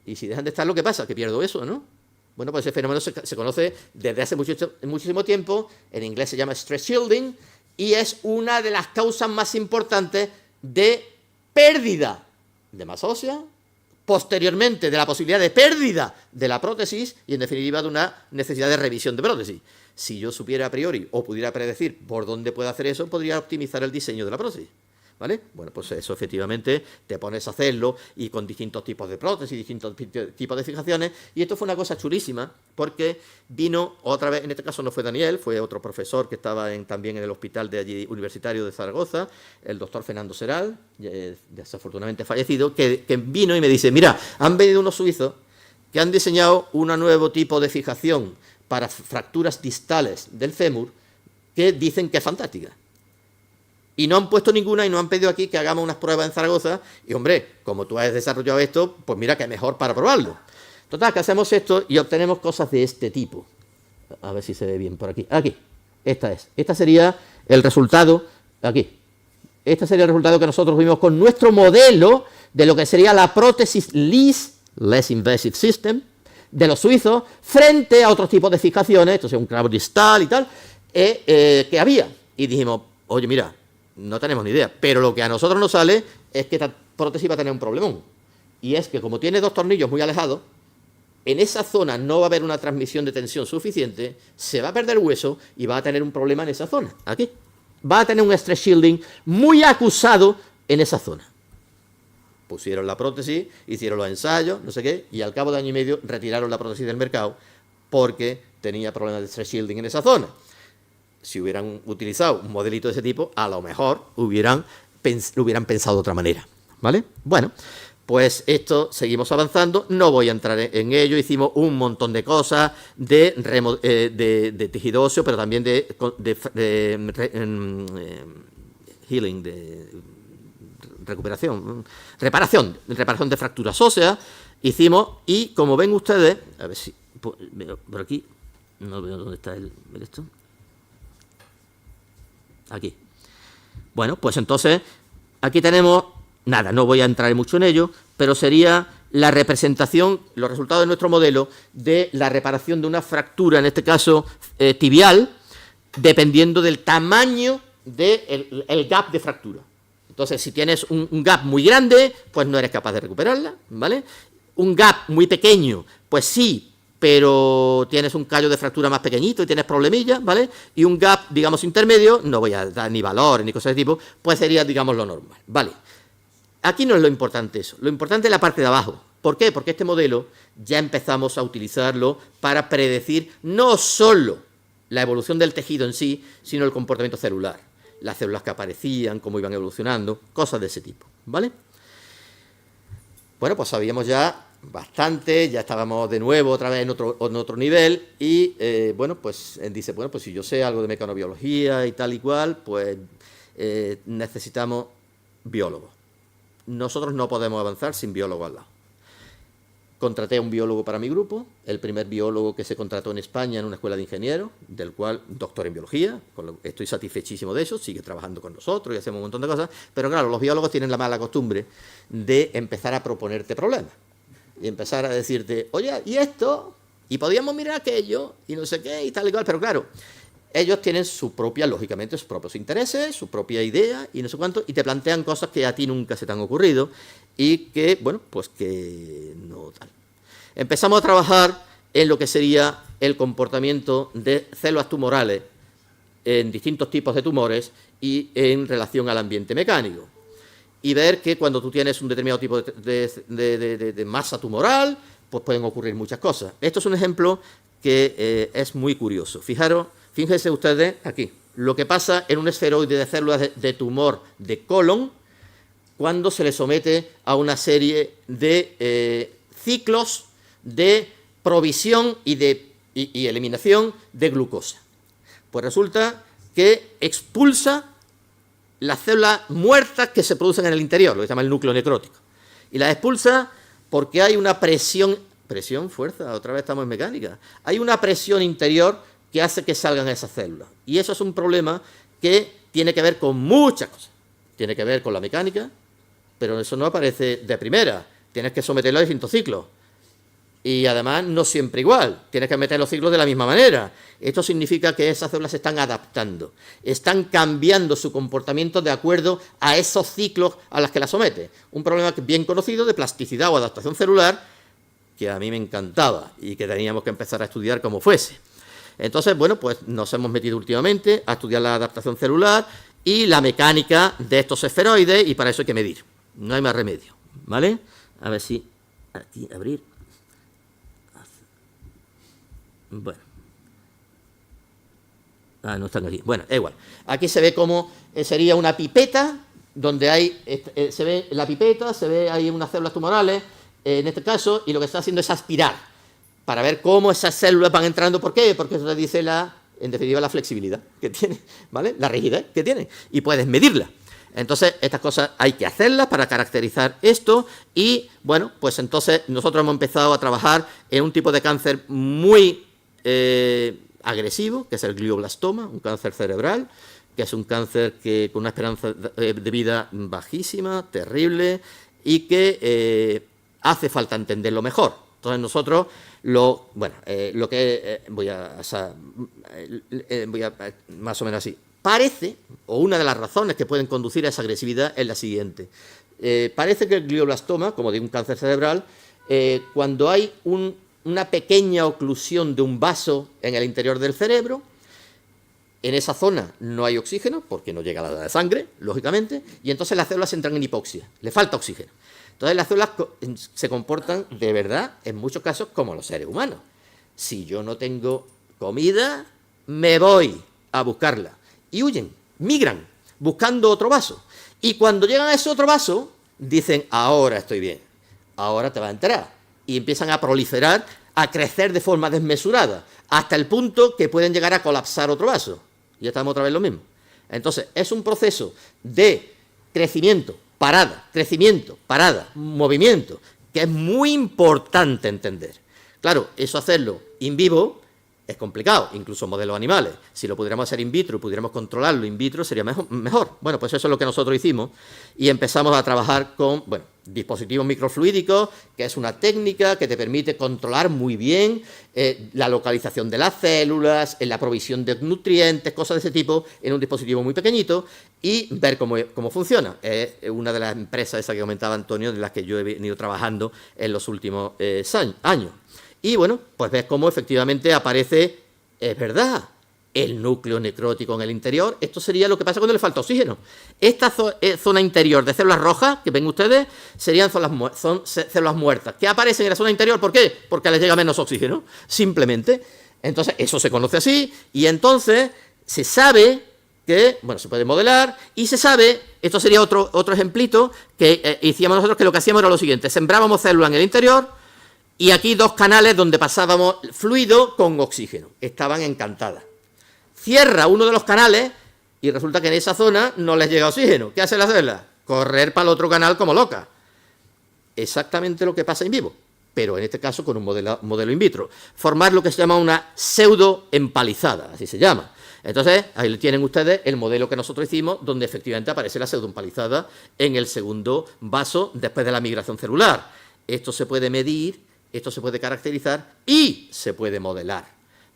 Y si dejan de estarlo, ¿qué pasa? Que pierdo eso, ¿no? Bueno, pues ese fenómeno se conoce desde hace muchísimo tiempo, en inglés se llama stress shielding, y es una de las causas más importantes de pérdida de masa ósea, posteriormente de la posibilidad de pérdida de la prótesis y, en definitiva, de una necesidad de revisión de prótesis. Si yo supiera a priori o pudiera predecir por dónde puede hacer eso, podría optimizar el diseño de la prótesis. ¿vale? Bueno, pues eso efectivamente te pones a hacerlo y con distintos tipos de prótesis, distintos tipos de fijaciones, y esto fue una cosa chulísima porque vino otra vez, en este caso no fue Daniel, fue otro profesor que estaba también en el hospital de allí universitario de Zaragoza, el doctor Fernando Seral, desafortunadamente fallecido, que vino y me dice, mira, han venido unos suizos que han diseñado un nuevo tipo de fijación para fracturas distales del fémur que dicen que es fantástica. Y no han puesto ninguna y no han pedido aquí que hagamos unas pruebas en Zaragoza. Y, hombre, como tú has desarrollado esto, pues mira que mejor para probarlo. Total, que hacemos esto y obtenemos cosas de este tipo. A ver si se ve bien por aquí. Aquí, esta es. Esta sería el resultado, aquí. Este sería el resultado que nosotros vimos con nuestro modelo de lo que sería la prótesis LIS, Less Invasive System, de los suizos, frente a otros tipos de fijaciones, esto es un clavo distal y tal, que había. Y dijimos, oye, mira, no tenemos ni idea, pero lo que a nosotros nos sale es que esta prótesis va a tener un problemón. Y es que como tiene dos tornillos muy alejados, en esa zona no va a haber una transmisión de tensión suficiente, se va a perder el hueso y va a tener un problema en esa zona, aquí. Va a tener un stress shielding muy acusado en esa zona. Pusieron la prótesis, hicieron los ensayos, no sé qué, y al cabo de año y medio retiraron la prótesis del mercado porque tenía problemas de stress shielding en esa zona. Si hubieran utilizado un modelito de ese tipo, a lo mejor lo hubieran pensado de otra manera, ¿vale? Bueno, pues esto, seguimos avanzando, no voy a entrar en ello, hicimos un montón de cosas de tejido óseo, pero también de healing, de reparación de fracturas óseas, hicimos, y como ven ustedes, a ver si, por aquí, no veo dónde está esto. Aquí. Bueno, pues entonces, aquí tenemos, nada, no voy a entrar mucho en ello, pero sería la representación, los resultados de nuestro modelo, de la reparación de una fractura, en este caso tibial, dependiendo del tamaño del gap de fractura. Entonces, si tienes un gap muy grande, pues no eres capaz de recuperarla, ¿vale? Un gap muy pequeño, pues sí, pero tienes un callo de fractura más pequeñito y tienes problemillas, ¿vale? Y un gap, digamos, intermedio, no voy a dar ni valor ni cosas de tipo, pues sería, digamos, lo normal, ¿vale? Aquí no es lo importante eso, lo importante es la parte de abajo. ¿Por qué? Porque este modelo ya empezamos a utilizarlo para predecir no solo la evolución del tejido en sí, sino el comportamiento celular. Las células que aparecían, cómo iban evolucionando, cosas de ese tipo, ¿vale? Bueno, pues sabíamos ya bastante, ya estábamos de nuevo otra vez en otro nivel y, bueno, pues dice, bueno, pues si yo sé algo de mecanobiología y tal y cual, pues necesitamos biólogos. Nosotros no podemos avanzar sin biólogo al lado. Contraté a un biólogo para mi grupo, el primer biólogo que se contrató en España en una escuela de ingenieros, del cual doctor en biología, estoy satisfechísimo de eso, sigue trabajando con nosotros y hacemos un montón de cosas, pero claro, los biólogos tienen la mala costumbre de empezar a proponerte problemas y empezar a decirte, oye, ¿y esto? Y podíamos mirar aquello, y no sé qué, y tal y cual, pero claro, ellos tienen su propia, lógicamente, sus propios intereses, su propia idea, y no sé cuánto, y te plantean cosas que a ti nunca se te han ocurrido, y que, bueno, pues que no tal. Empezamos a trabajar en lo que sería el comportamiento de células tumorales en distintos tipos de tumores y en relación al ambiente mecánico. Y ver que cuando tú tienes un determinado tipo de masa tumoral, pues pueden ocurrir muchas cosas. Esto es un ejemplo que es muy curioso. Fíjense ustedes aquí, lo que pasa en un esferoide de células de tumor de colon cuando se le somete a una serie de ciclos de provisión y eliminación de glucosa. Pues resulta que expulsa las células muertas que se producen en el interior, lo que se llama el núcleo necrótico. Y las expulsa porque hay una presión, fuerza, otra vez estamos en mecánica, hay una presión interior que hace que salgan esas células. Y eso es un problema que tiene que ver con muchas cosas. Tiene que ver con la mecánica, pero eso no aparece de primera. Tienes que someterlo a distintos ciclos. Y además no siempre igual. Tienes que meter los ciclos de la misma manera. Esto significa que esas células se están adaptando. Están cambiando su comportamiento de acuerdo a esos ciclos a los que las somete. Un problema bien conocido de plasticidad o adaptación celular que a mí me encantaba y que teníamos que empezar a estudiar como fuese. Entonces, bueno, pues nos hemos metido últimamente a estudiar la adaptación celular y la mecánica de estos esferoides, y para eso hay que medir. No hay más remedio, ¿vale? A ver si... Aquí, abrir. Bueno. No están aquí. Bueno, es igual. Aquí se ve cómo sería una pipeta, donde hay... se ve la pipeta, se ve ahí unas células tumorales, en este caso, y lo que está haciendo es aspirar, para ver cómo esas células van entrando. ¿Por qué? Porque eso te dice, en definitiva, la flexibilidad que tiene, ¿vale? La rigidez que tiene, y puedes medirla. Entonces, estas cosas hay que hacerlas para caracterizar esto, y, bueno, pues entonces nosotros hemos empezado a trabajar en un tipo de cáncer muy agresivo, que es el glioblastoma, un cáncer cerebral, que es un cáncer que con una esperanza de vida bajísima, terrible, y que hace falta entenderlo mejor. Entonces nosotros voy a más o menos así. Parece, o una de las razones que pueden conducir a esa agresividad es la siguiente. Parece que el glioblastoma, como digo, un cáncer cerebral, cuando hay una pequeña oclusión de un vaso en el interior del cerebro, en esa zona no hay oxígeno, porque no llega la sangre, lógicamente, y entonces las células entran en hipoxia, le falta oxígeno. Entonces las células se comportan de verdad, en muchos casos, como los seres humanos. Si yo no tengo comida, me voy a buscarla. Y huyen, migran, buscando otro vaso. Y cuando llegan a ese otro vaso, dicen, ahora estoy bien, ahora te va a entrar. Y empiezan a proliferar, a crecer de forma desmesurada, hasta el punto que pueden llegar a colapsar otro vaso. Ya estamos otra vez lo mismo. Entonces, es un proceso de crecimiento, parada, movimiento, que es muy importante entender. Claro, eso hacerlo in vivo es complicado, incluso en modelos animales. Si lo pudiéramos hacer in vitro, pudiéramos controlarlo in vitro, sería mejor. Bueno, pues eso es lo que nosotros hicimos y empezamos a trabajar con, dispositivos microfluídicos, que es una técnica que te permite controlar muy bien la localización de las células, la provisión de nutrientes, cosas de ese tipo, en un dispositivo muy pequeñito y ver cómo funciona. Es una de las empresas, esa que comentaba Antonio, de las que yo he venido trabajando en los últimos años. Y bueno, pues ves cómo efectivamente aparece, es verdad, el núcleo necrótico en el interior. Esto sería lo que pasa cuando le falta oxígeno. Esta zona interior de células rojas, que ven ustedes, serían células muertas, que aparecen en la zona interior. ¿Por qué? Porque les llega menos oxígeno, simplemente. Entonces, eso se conoce así, y entonces se sabe que, se puede modelar, y se sabe, esto sería otro ejemplito, que hicimos nosotros, que lo que hacíamos era lo siguiente: sembrábamos células en el interior, y aquí 2 canales donde pasábamos fluido con oxígeno. Estaban encantadas. Cierra uno de los canales y resulta que en esa zona no les llega oxígeno. ¿Qué hace la célula? Correr para el otro canal como loca. Exactamente lo que pasa en vivo, pero en este caso con un modelo in vitro. Formar lo que se llama una pseudoempalizada, así se llama. Entonces, ahí tienen ustedes el modelo que nosotros hicimos, donde efectivamente aparece la pseudoempalizada en el segundo vaso después de la migración celular. Esto se puede medir, esto se puede caracterizar y se puede modelar.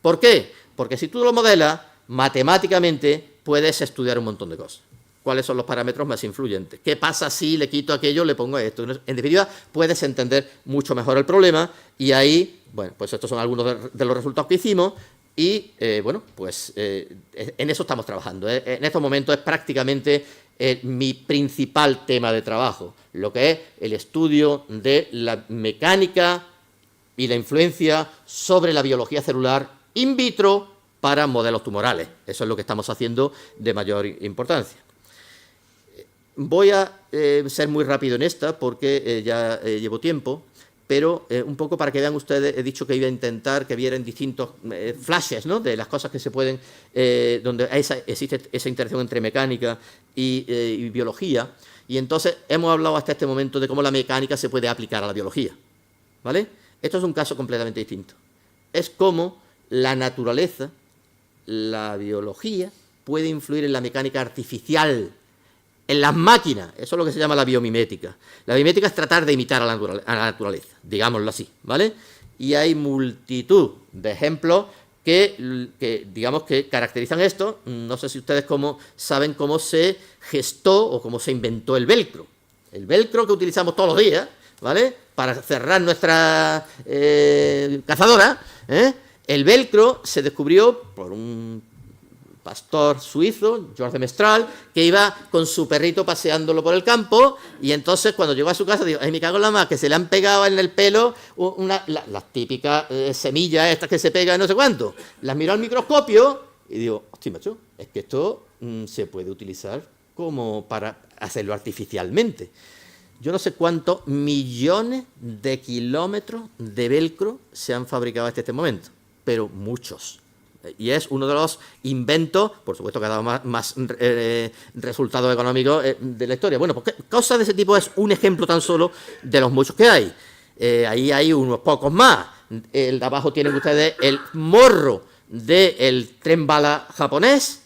¿Por qué? Porque si tú lo modelas, matemáticamente puedes estudiar un montón de cosas. ¿Cuáles son los parámetros más influyentes? ¿Qué pasa si le quito aquello, le pongo esto? En definitiva, puedes entender mucho mejor el problema y ahí, pues estos son algunos de los resultados que hicimos y, en eso estamos trabajando. En estos momentos es prácticamente mi principal tema de trabajo, lo que es el estudio de la mecánica y la influencia sobre la biología celular in vitro para modelos tumorales. Eso es lo que estamos haciendo de mayor importancia. Voy a ser muy rápido en esta porque ya llevo tiempo, pero un poco para que vean ustedes, he dicho que iba a intentar que vieran distintos flashes, ¿no?, de las cosas que se pueden, donde existe esa interacción entre mecánica y biología, y entonces hemos hablado hasta este momento de cómo la mecánica se puede aplicar a la biología, ¿vale? Esto es un caso completamente distinto. Es cómo la naturaleza, la biología, puede influir en la mecánica artificial, en las máquinas. Eso es lo que se llama la biomimética. La biomimética es tratar de imitar a la naturaleza, digámoslo así, ¿vale? Y hay multitud de ejemplos que digamos que caracterizan esto. No sé si ustedes saben cómo se gestó o cómo se inventó el velcro. El velcro que utilizamos todos los días, ¿vale?, para cerrar nuestra cazadora, El velcro se descubrió por un pastor suizo, George de Mestral, que iba con su perrito paseándolo por el campo, y entonces cuando llegó a su casa digo, ay, me cago en la más, que se le han pegado en el pelo las típicas semillas estas que se pegan no sé cuánto. Las miró al microscopio y digo, hostia, macho, es que esto se puede utilizar como para hacerlo artificialmente. Yo no sé cuántos millones de kilómetros de velcro se han fabricado hasta este momento, pero muchos. Y es uno de los inventos, por supuesto, que ha dado más resultados económicos de la historia. Bueno, pues cosas de ese tipo es un ejemplo tan solo de los muchos que hay. Ahí hay unos pocos más. El de abajo tienen ustedes el morro del tren bala japonés,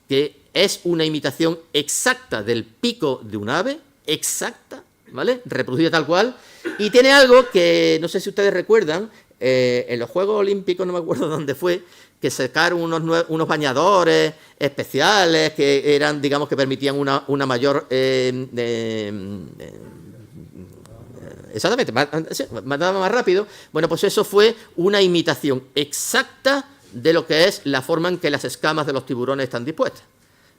que es una imitación exacta del pico de un ave, exacta, ¿vale? Reproducida tal cual. Y tiene algo que, no sé si ustedes recuerdan, en los Juegos Olímpicos, no me acuerdo dónde fue, que sacaron unos bañadores especiales que eran, digamos, que permitían una mayor... exactamente, mandaba más rápido. Bueno, pues eso fue una imitación exacta de lo que es la forma en que las escamas de los tiburones están dispuestas,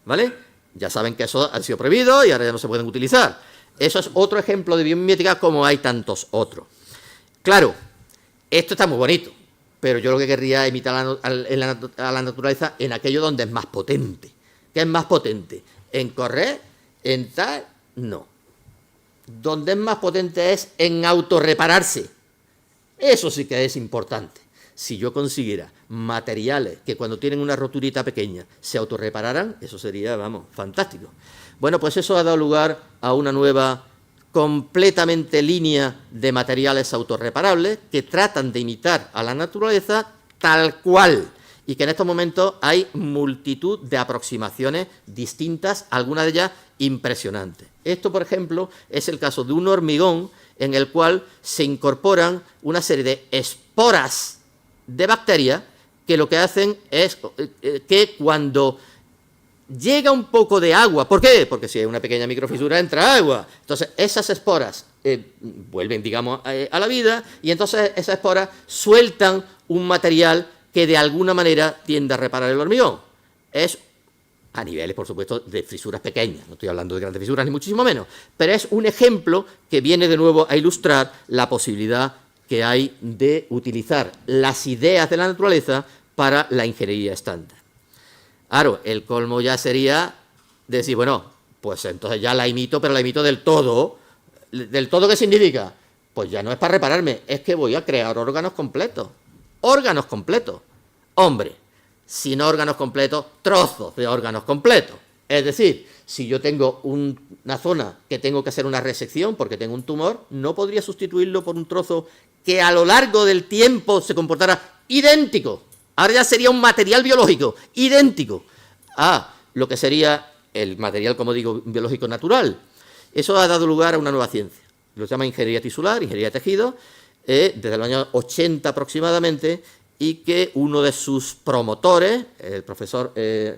¿vale? Ya saben que eso ha sido prohibido y ahora ya no se pueden utilizar. Eso es otro ejemplo de biomimética, como hay tantos otros. Claro, esto está muy bonito, pero yo lo que querría es imitar a la naturaleza en aquello donde es más potente. ¿Qué es más potente? ¿En correr? ¿En tal? No. Donde es más potente es en autorrepararse. Eso sí que es importante. Si yo consiguiera materiales que cuando tienen una roturita pequeña se autorrepararan, eso sería, vamos, fantástico. Bueno, pues eso ha dado lugar a una nueva completamente línea de materiales autorreparables que tratan de imitar a la naturaleza tal cual, y que en estos momentos hay multitud de aproximaciones distintas, algunas de ellas impresionantes. Esto, por ejemplo, es el caso de un hormigón en el cual se incorporan una serie de esporas de bacterias que lo que hacen es que cuando llega un poco de agua, ¿por qué? Porque si hay una pequeña microfisura entra agua, entonces esas esporas vuelven, digamos, a la vida, y entonces esas esporas sueltan un material que de alguna manera tiende a reparar el hormigón. Es a niveles, por supuesto, de fisuras pequeñas, no estoy hablando de grandes fisuras ni muchísimo menos, pero es un ejemplo que viene de nuevo a ilustrar la posibilidad que hay de utilizar las ideas de la naturaleza para la ingeniería estándar. Claro, el colmo ya sería decir, bueno, pues entonces ya la imito, pero la imito del todo. ¿Del todo qué significa? Pues ya no es para repararme, es que voy a crear órganos completos. Órganos completos. Hombre, sin órganos completos, trozos de órganos completos. Es decir, si yo tengo una zona que tengo que hacer una resección porque tengo un tumor, no podría sustituirlo por un trozo que a lo largo del tiempo se comportara idéntico. Ahora ya sería un material biológico idéntico a lo que sería el material, como digo, biológico natural. Eso ha dado lugar a una nueva ciencia. Lo llama ingeniería tisular, ingeniería de tejido, desde el año 80 aproximadamente, y que uno de sus promotores, el profesor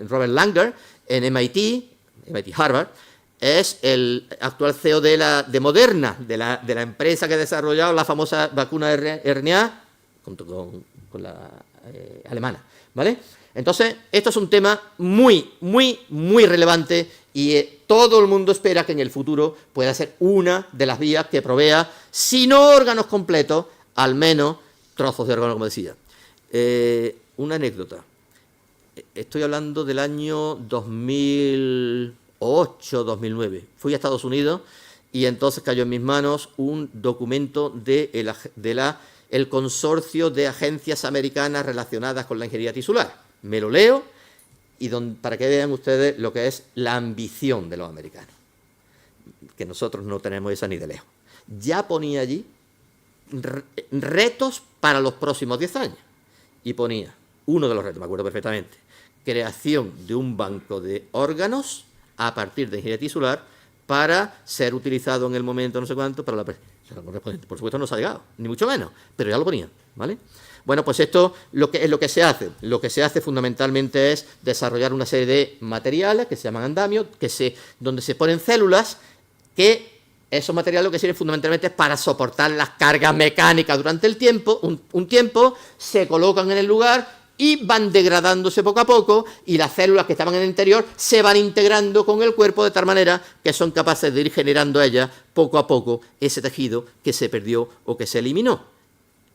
Robert Langer, en MIT Harvard, es el actual CEO de Moderna, de la empresa que ha desarrollado la famosa vacuna RNA, junto con la alemana, ¿vale? Entonces, esto es un tema muy, muy, muy relevante y todo el mundo espera que en el futuro pueda ser una de las vías que provea, si no órganos completos, al menos trozos de órganos, como decía. Una anécdota. Estoy hablando del año 2008, 2009. Fui a Estados Unidos y entonces cayó en mis manos un documento el consorcio de agencias americanas relacionadas con la ingeniería tisular. Me lo leo y para que vean ustedes lo que es la ambición de los americanos, que nosotros no tenemos esa ni de lejos. Ya ponía allí retos para los próximos 10 años y ponía uno de los retos, me acuerdo perfectamente, creación de un banco de órganos a partir de ingeniería tisular para ser utilizado en el momento no sé cuánto para la correspondiente. Por supuesto no se ha llegado, ni mucho menos, pero ya lo ponía, ¿vale? Bueno, pues esto es lo que se hace. Lo que se hace fundamentalmente es desarrollar una serie de materiales que se llaman andamios, donde se ponen células que esos materiales lo que sirven fundamentalmente es para soportar las cargas mecánicas durante el tiempo, un tiempo, se colocan en el lugar y van degradándose poco a poco, y las células que estaban en el interior se van integrando con el cuerpo de tal manera que son capaces de ir generando ellas poco a poco ese tejido que se perdió o que se eliminó.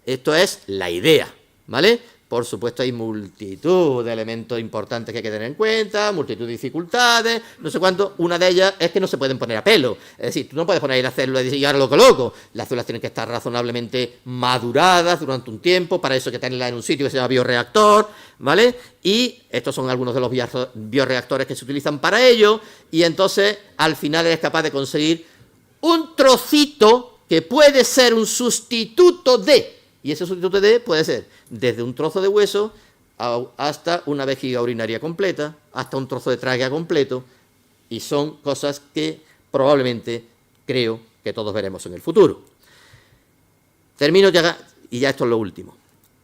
Esto es la idea, ¿vale? Por supuesto, hay multitud de elementos importantes que hay que tener en cuenta, multitud de dificultades, no sé cuánto. Una de ellas es que no se pueden poner a pelo. Es decir, tú no puedes poner ahí las células y decir, y ahora lo coloco. Las células tienen que estar razonablemente maduradas durante un tiempo, para eso hay que tenerlas en un sitio que se llama bioreactor, ¿vale? Y estos son algunos de los bioreactores que se utilizan para ello, y entonces al final eres capaz de conseguir un trocito que puede ser un sustituto de. Y ese sustituto de puede ser desde un trozo de hueso hasta una vejiga urinaria completa, hasta un trozo de tráquea completo, y son cosas que probablemente creo que todos veremos en el futuro. Termino ya, y ya esto es lo último.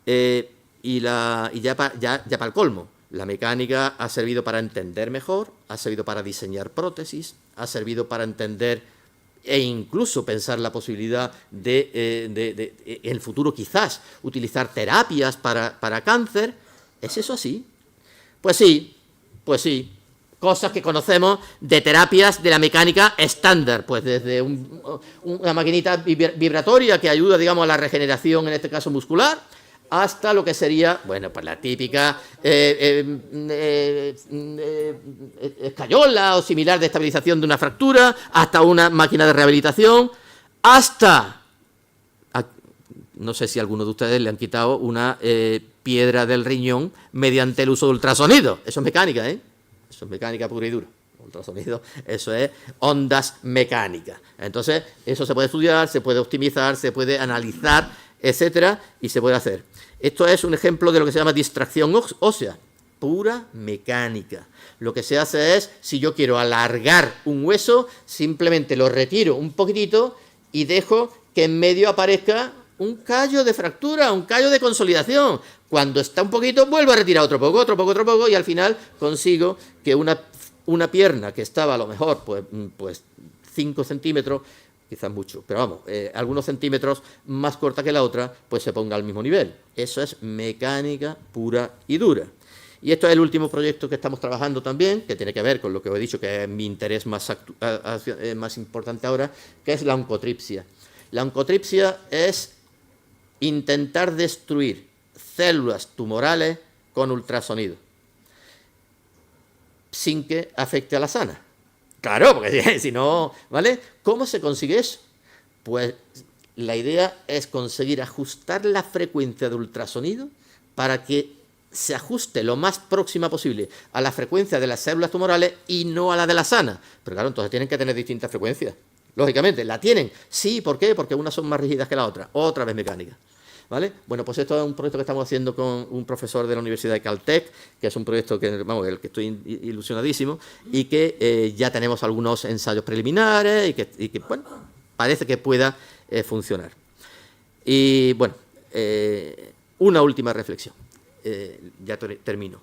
Y ya para el colmo, la mecánica ha servido para entender mejor, ha servido para diseñar prótesis, ha servido para entender e incluso pensar la posibilidad de en el futuro quizás utilizar terapias para cáncer. ¿Es eso así? Pues sí. Cosas que conocemos de terapias de la mecánica estándar, pues desde una maquinita vibratoria que ayuda, digamos, a la regeneración, en este caso muscular, hasta lo que sería, bueno, pues la típica escayola o similar de estabilización de una fractura, hasta una máquina de rehabilitación, hasta, no sé si a alguno de ustedes le han quitado una piedra del riñón mediante el uso de ultrasonido. Eso es mecánica, ¿eh? Eso es mecánica pura y dura. Ultrasonido, eso es ondas mecánicas. Entonces, eso se puede estudiar, se puede optimizar, se puede analizar, etcétera, y se puede hacer. Esto es un ejemplo de lo que se llama distracción ósea, pura mecánica. Lo que se hace es, si yo quiero alargar un hueso, simplemente lo retiro un poquitito y dejo que en medio aparezca un callo de fractura, un callo de consolidación. Cuando está un poquito, vuelvo a retirar otro poco, y al final consigo que una pierna que estaba a lo mejor pues 5 centímetros, quizás mucho, pero vamos, algunos centímetros más corta que la otra, pues se ponga al mismo nivel. Eso es mecánica pura y dura. Y esto es el último proyecto que estamos trabajando también, que tiene que ver con lo que os he dicho, que es mi interés más importante ahora, que es la oncotripsia. La oncotripsia es intentar destruir células tumorales con ultrasonido, sin que afecte a la sana. Claro, porque si no, ¿vale? ¿Cómo se consigue eso? Pues la idea es conseguir ajustar la frecuencia de ultrasonido para que se ajuste lo más próxima posible a la frecuencia de las células tumorales y no a la de la sana. Pero claro, entonces tienen que tener distintas frecuencias. Lógicamente, ¿la tienen? Sí, ¿por qué? Porque unas son más rígidas que la otra. Otra vez mecánica. ¿Vale? Bueno, pues esto es un proyecto que estamos haciendo con un profesor de la Universidad de Caltech, que es un proyecto que, vamos, el que estoy ilusionadísimo, y que ya tenemos algunos ensayos preliminares y que bueno, parece que pueda funcionar. Y bueno, una última reflexión. Ya termino.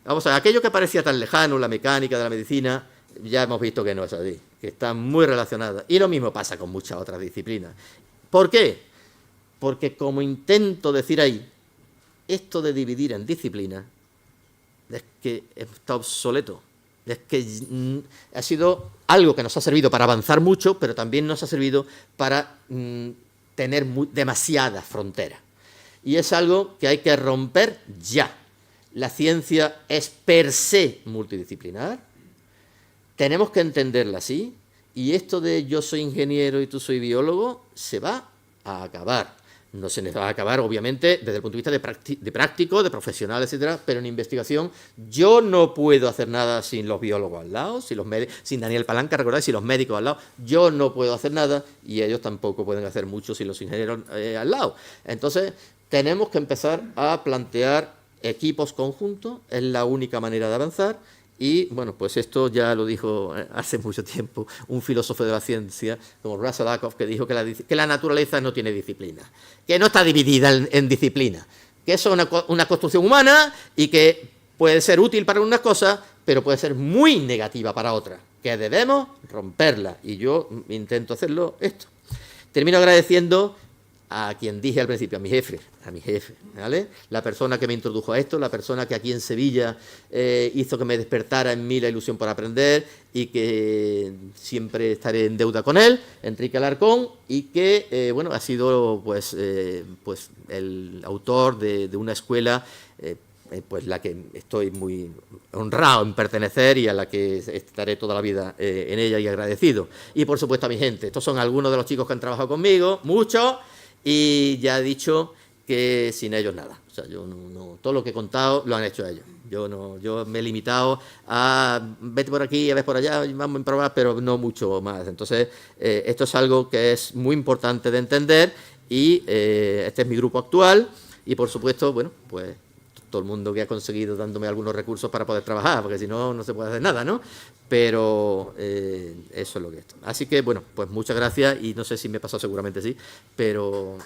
Vamos a ver, aquello que parecía tan lejano, la mecánica de la medicina, ya hemos visto que no es así, que está muy relacionada. Y lo mismo pasa con muchas otras disciplinas. ¿Por qué? Porque, como intento decir ahí, esto de dividir en disciplinas es que está obsoleto. Es que ha sido algo que nos ha servido para avanzar mucho, pero también nos ha servido para tener demasiadas fronteras. Y es algo que hay que romper ya. La ciencia es per se multidisciplinar. Tenemos que entenderla así. Y esto de yo soy ingeniero y tú soy biólogo se va a acabar. No se les va a acabar, obviamente, desde el punto de vista de práctico, de profesional, etcétera, pero en investigación yo no puedo hacer nada sin los biólogos al lado, sin Daniel Palanca, recordad, sin los médicos al lado, yo no puedo hacer nada y ellos tampoco pueden hacer mucho sin los ingenieros al lado. Entonces, tenemos que empezar a plantear equipos conjuntos, es la única manera de avanzar. Y, bueno, pues esto ya lo dijo hace mucho tiempo un filósofo de la ciencia, como Russell Ackoff, que dijo que la naturaleza no tiene disciplina, que no está dividida en disciplinas, que eso es una construcción humana y que puede ser útil para unas cosas, pero puede ser muy negativa para otras, que debemos romperla. Y yo intento hacerlo esto. Termino agradeciendo a quien dije al principio, a mi jefe, ¿vale? La persona que me introdujo a esto, la persona que aquí en Sevilla hizo que me despertara en mí la ilusión por aprender y que siempre estaré en deuda con él, Enrique Alarcón, y que, bueno, ha sido pues el autor de una escuela pues la que estoy muy honrado en pertenecer y a la que estaré toda la vida en ella y agradecido. Y por supuesto a mi gente. Estos son algunos de los chicos que han trabajado conmigo, muchos, y ya he dicho que sin ellos nada. O sea, yo no todo lo que he contado lo han hecho ellos. Yo me he limitado a vete por aquí, a ver por allá, vamos a probar, pero no mucho más. Entonces, esto es algo que es muy importante de entender y este es mi grupo actual y por supuesto, bueno, pues todo el mundo que ha conseguido dándome algunos recursos para poder trabajar, porque si no, no se puede hacer nada, ¿no? Pero eso es lo que es. Así que, bueno, pues muchas gracias y no sé si me he pasado, seguramente sí, pero...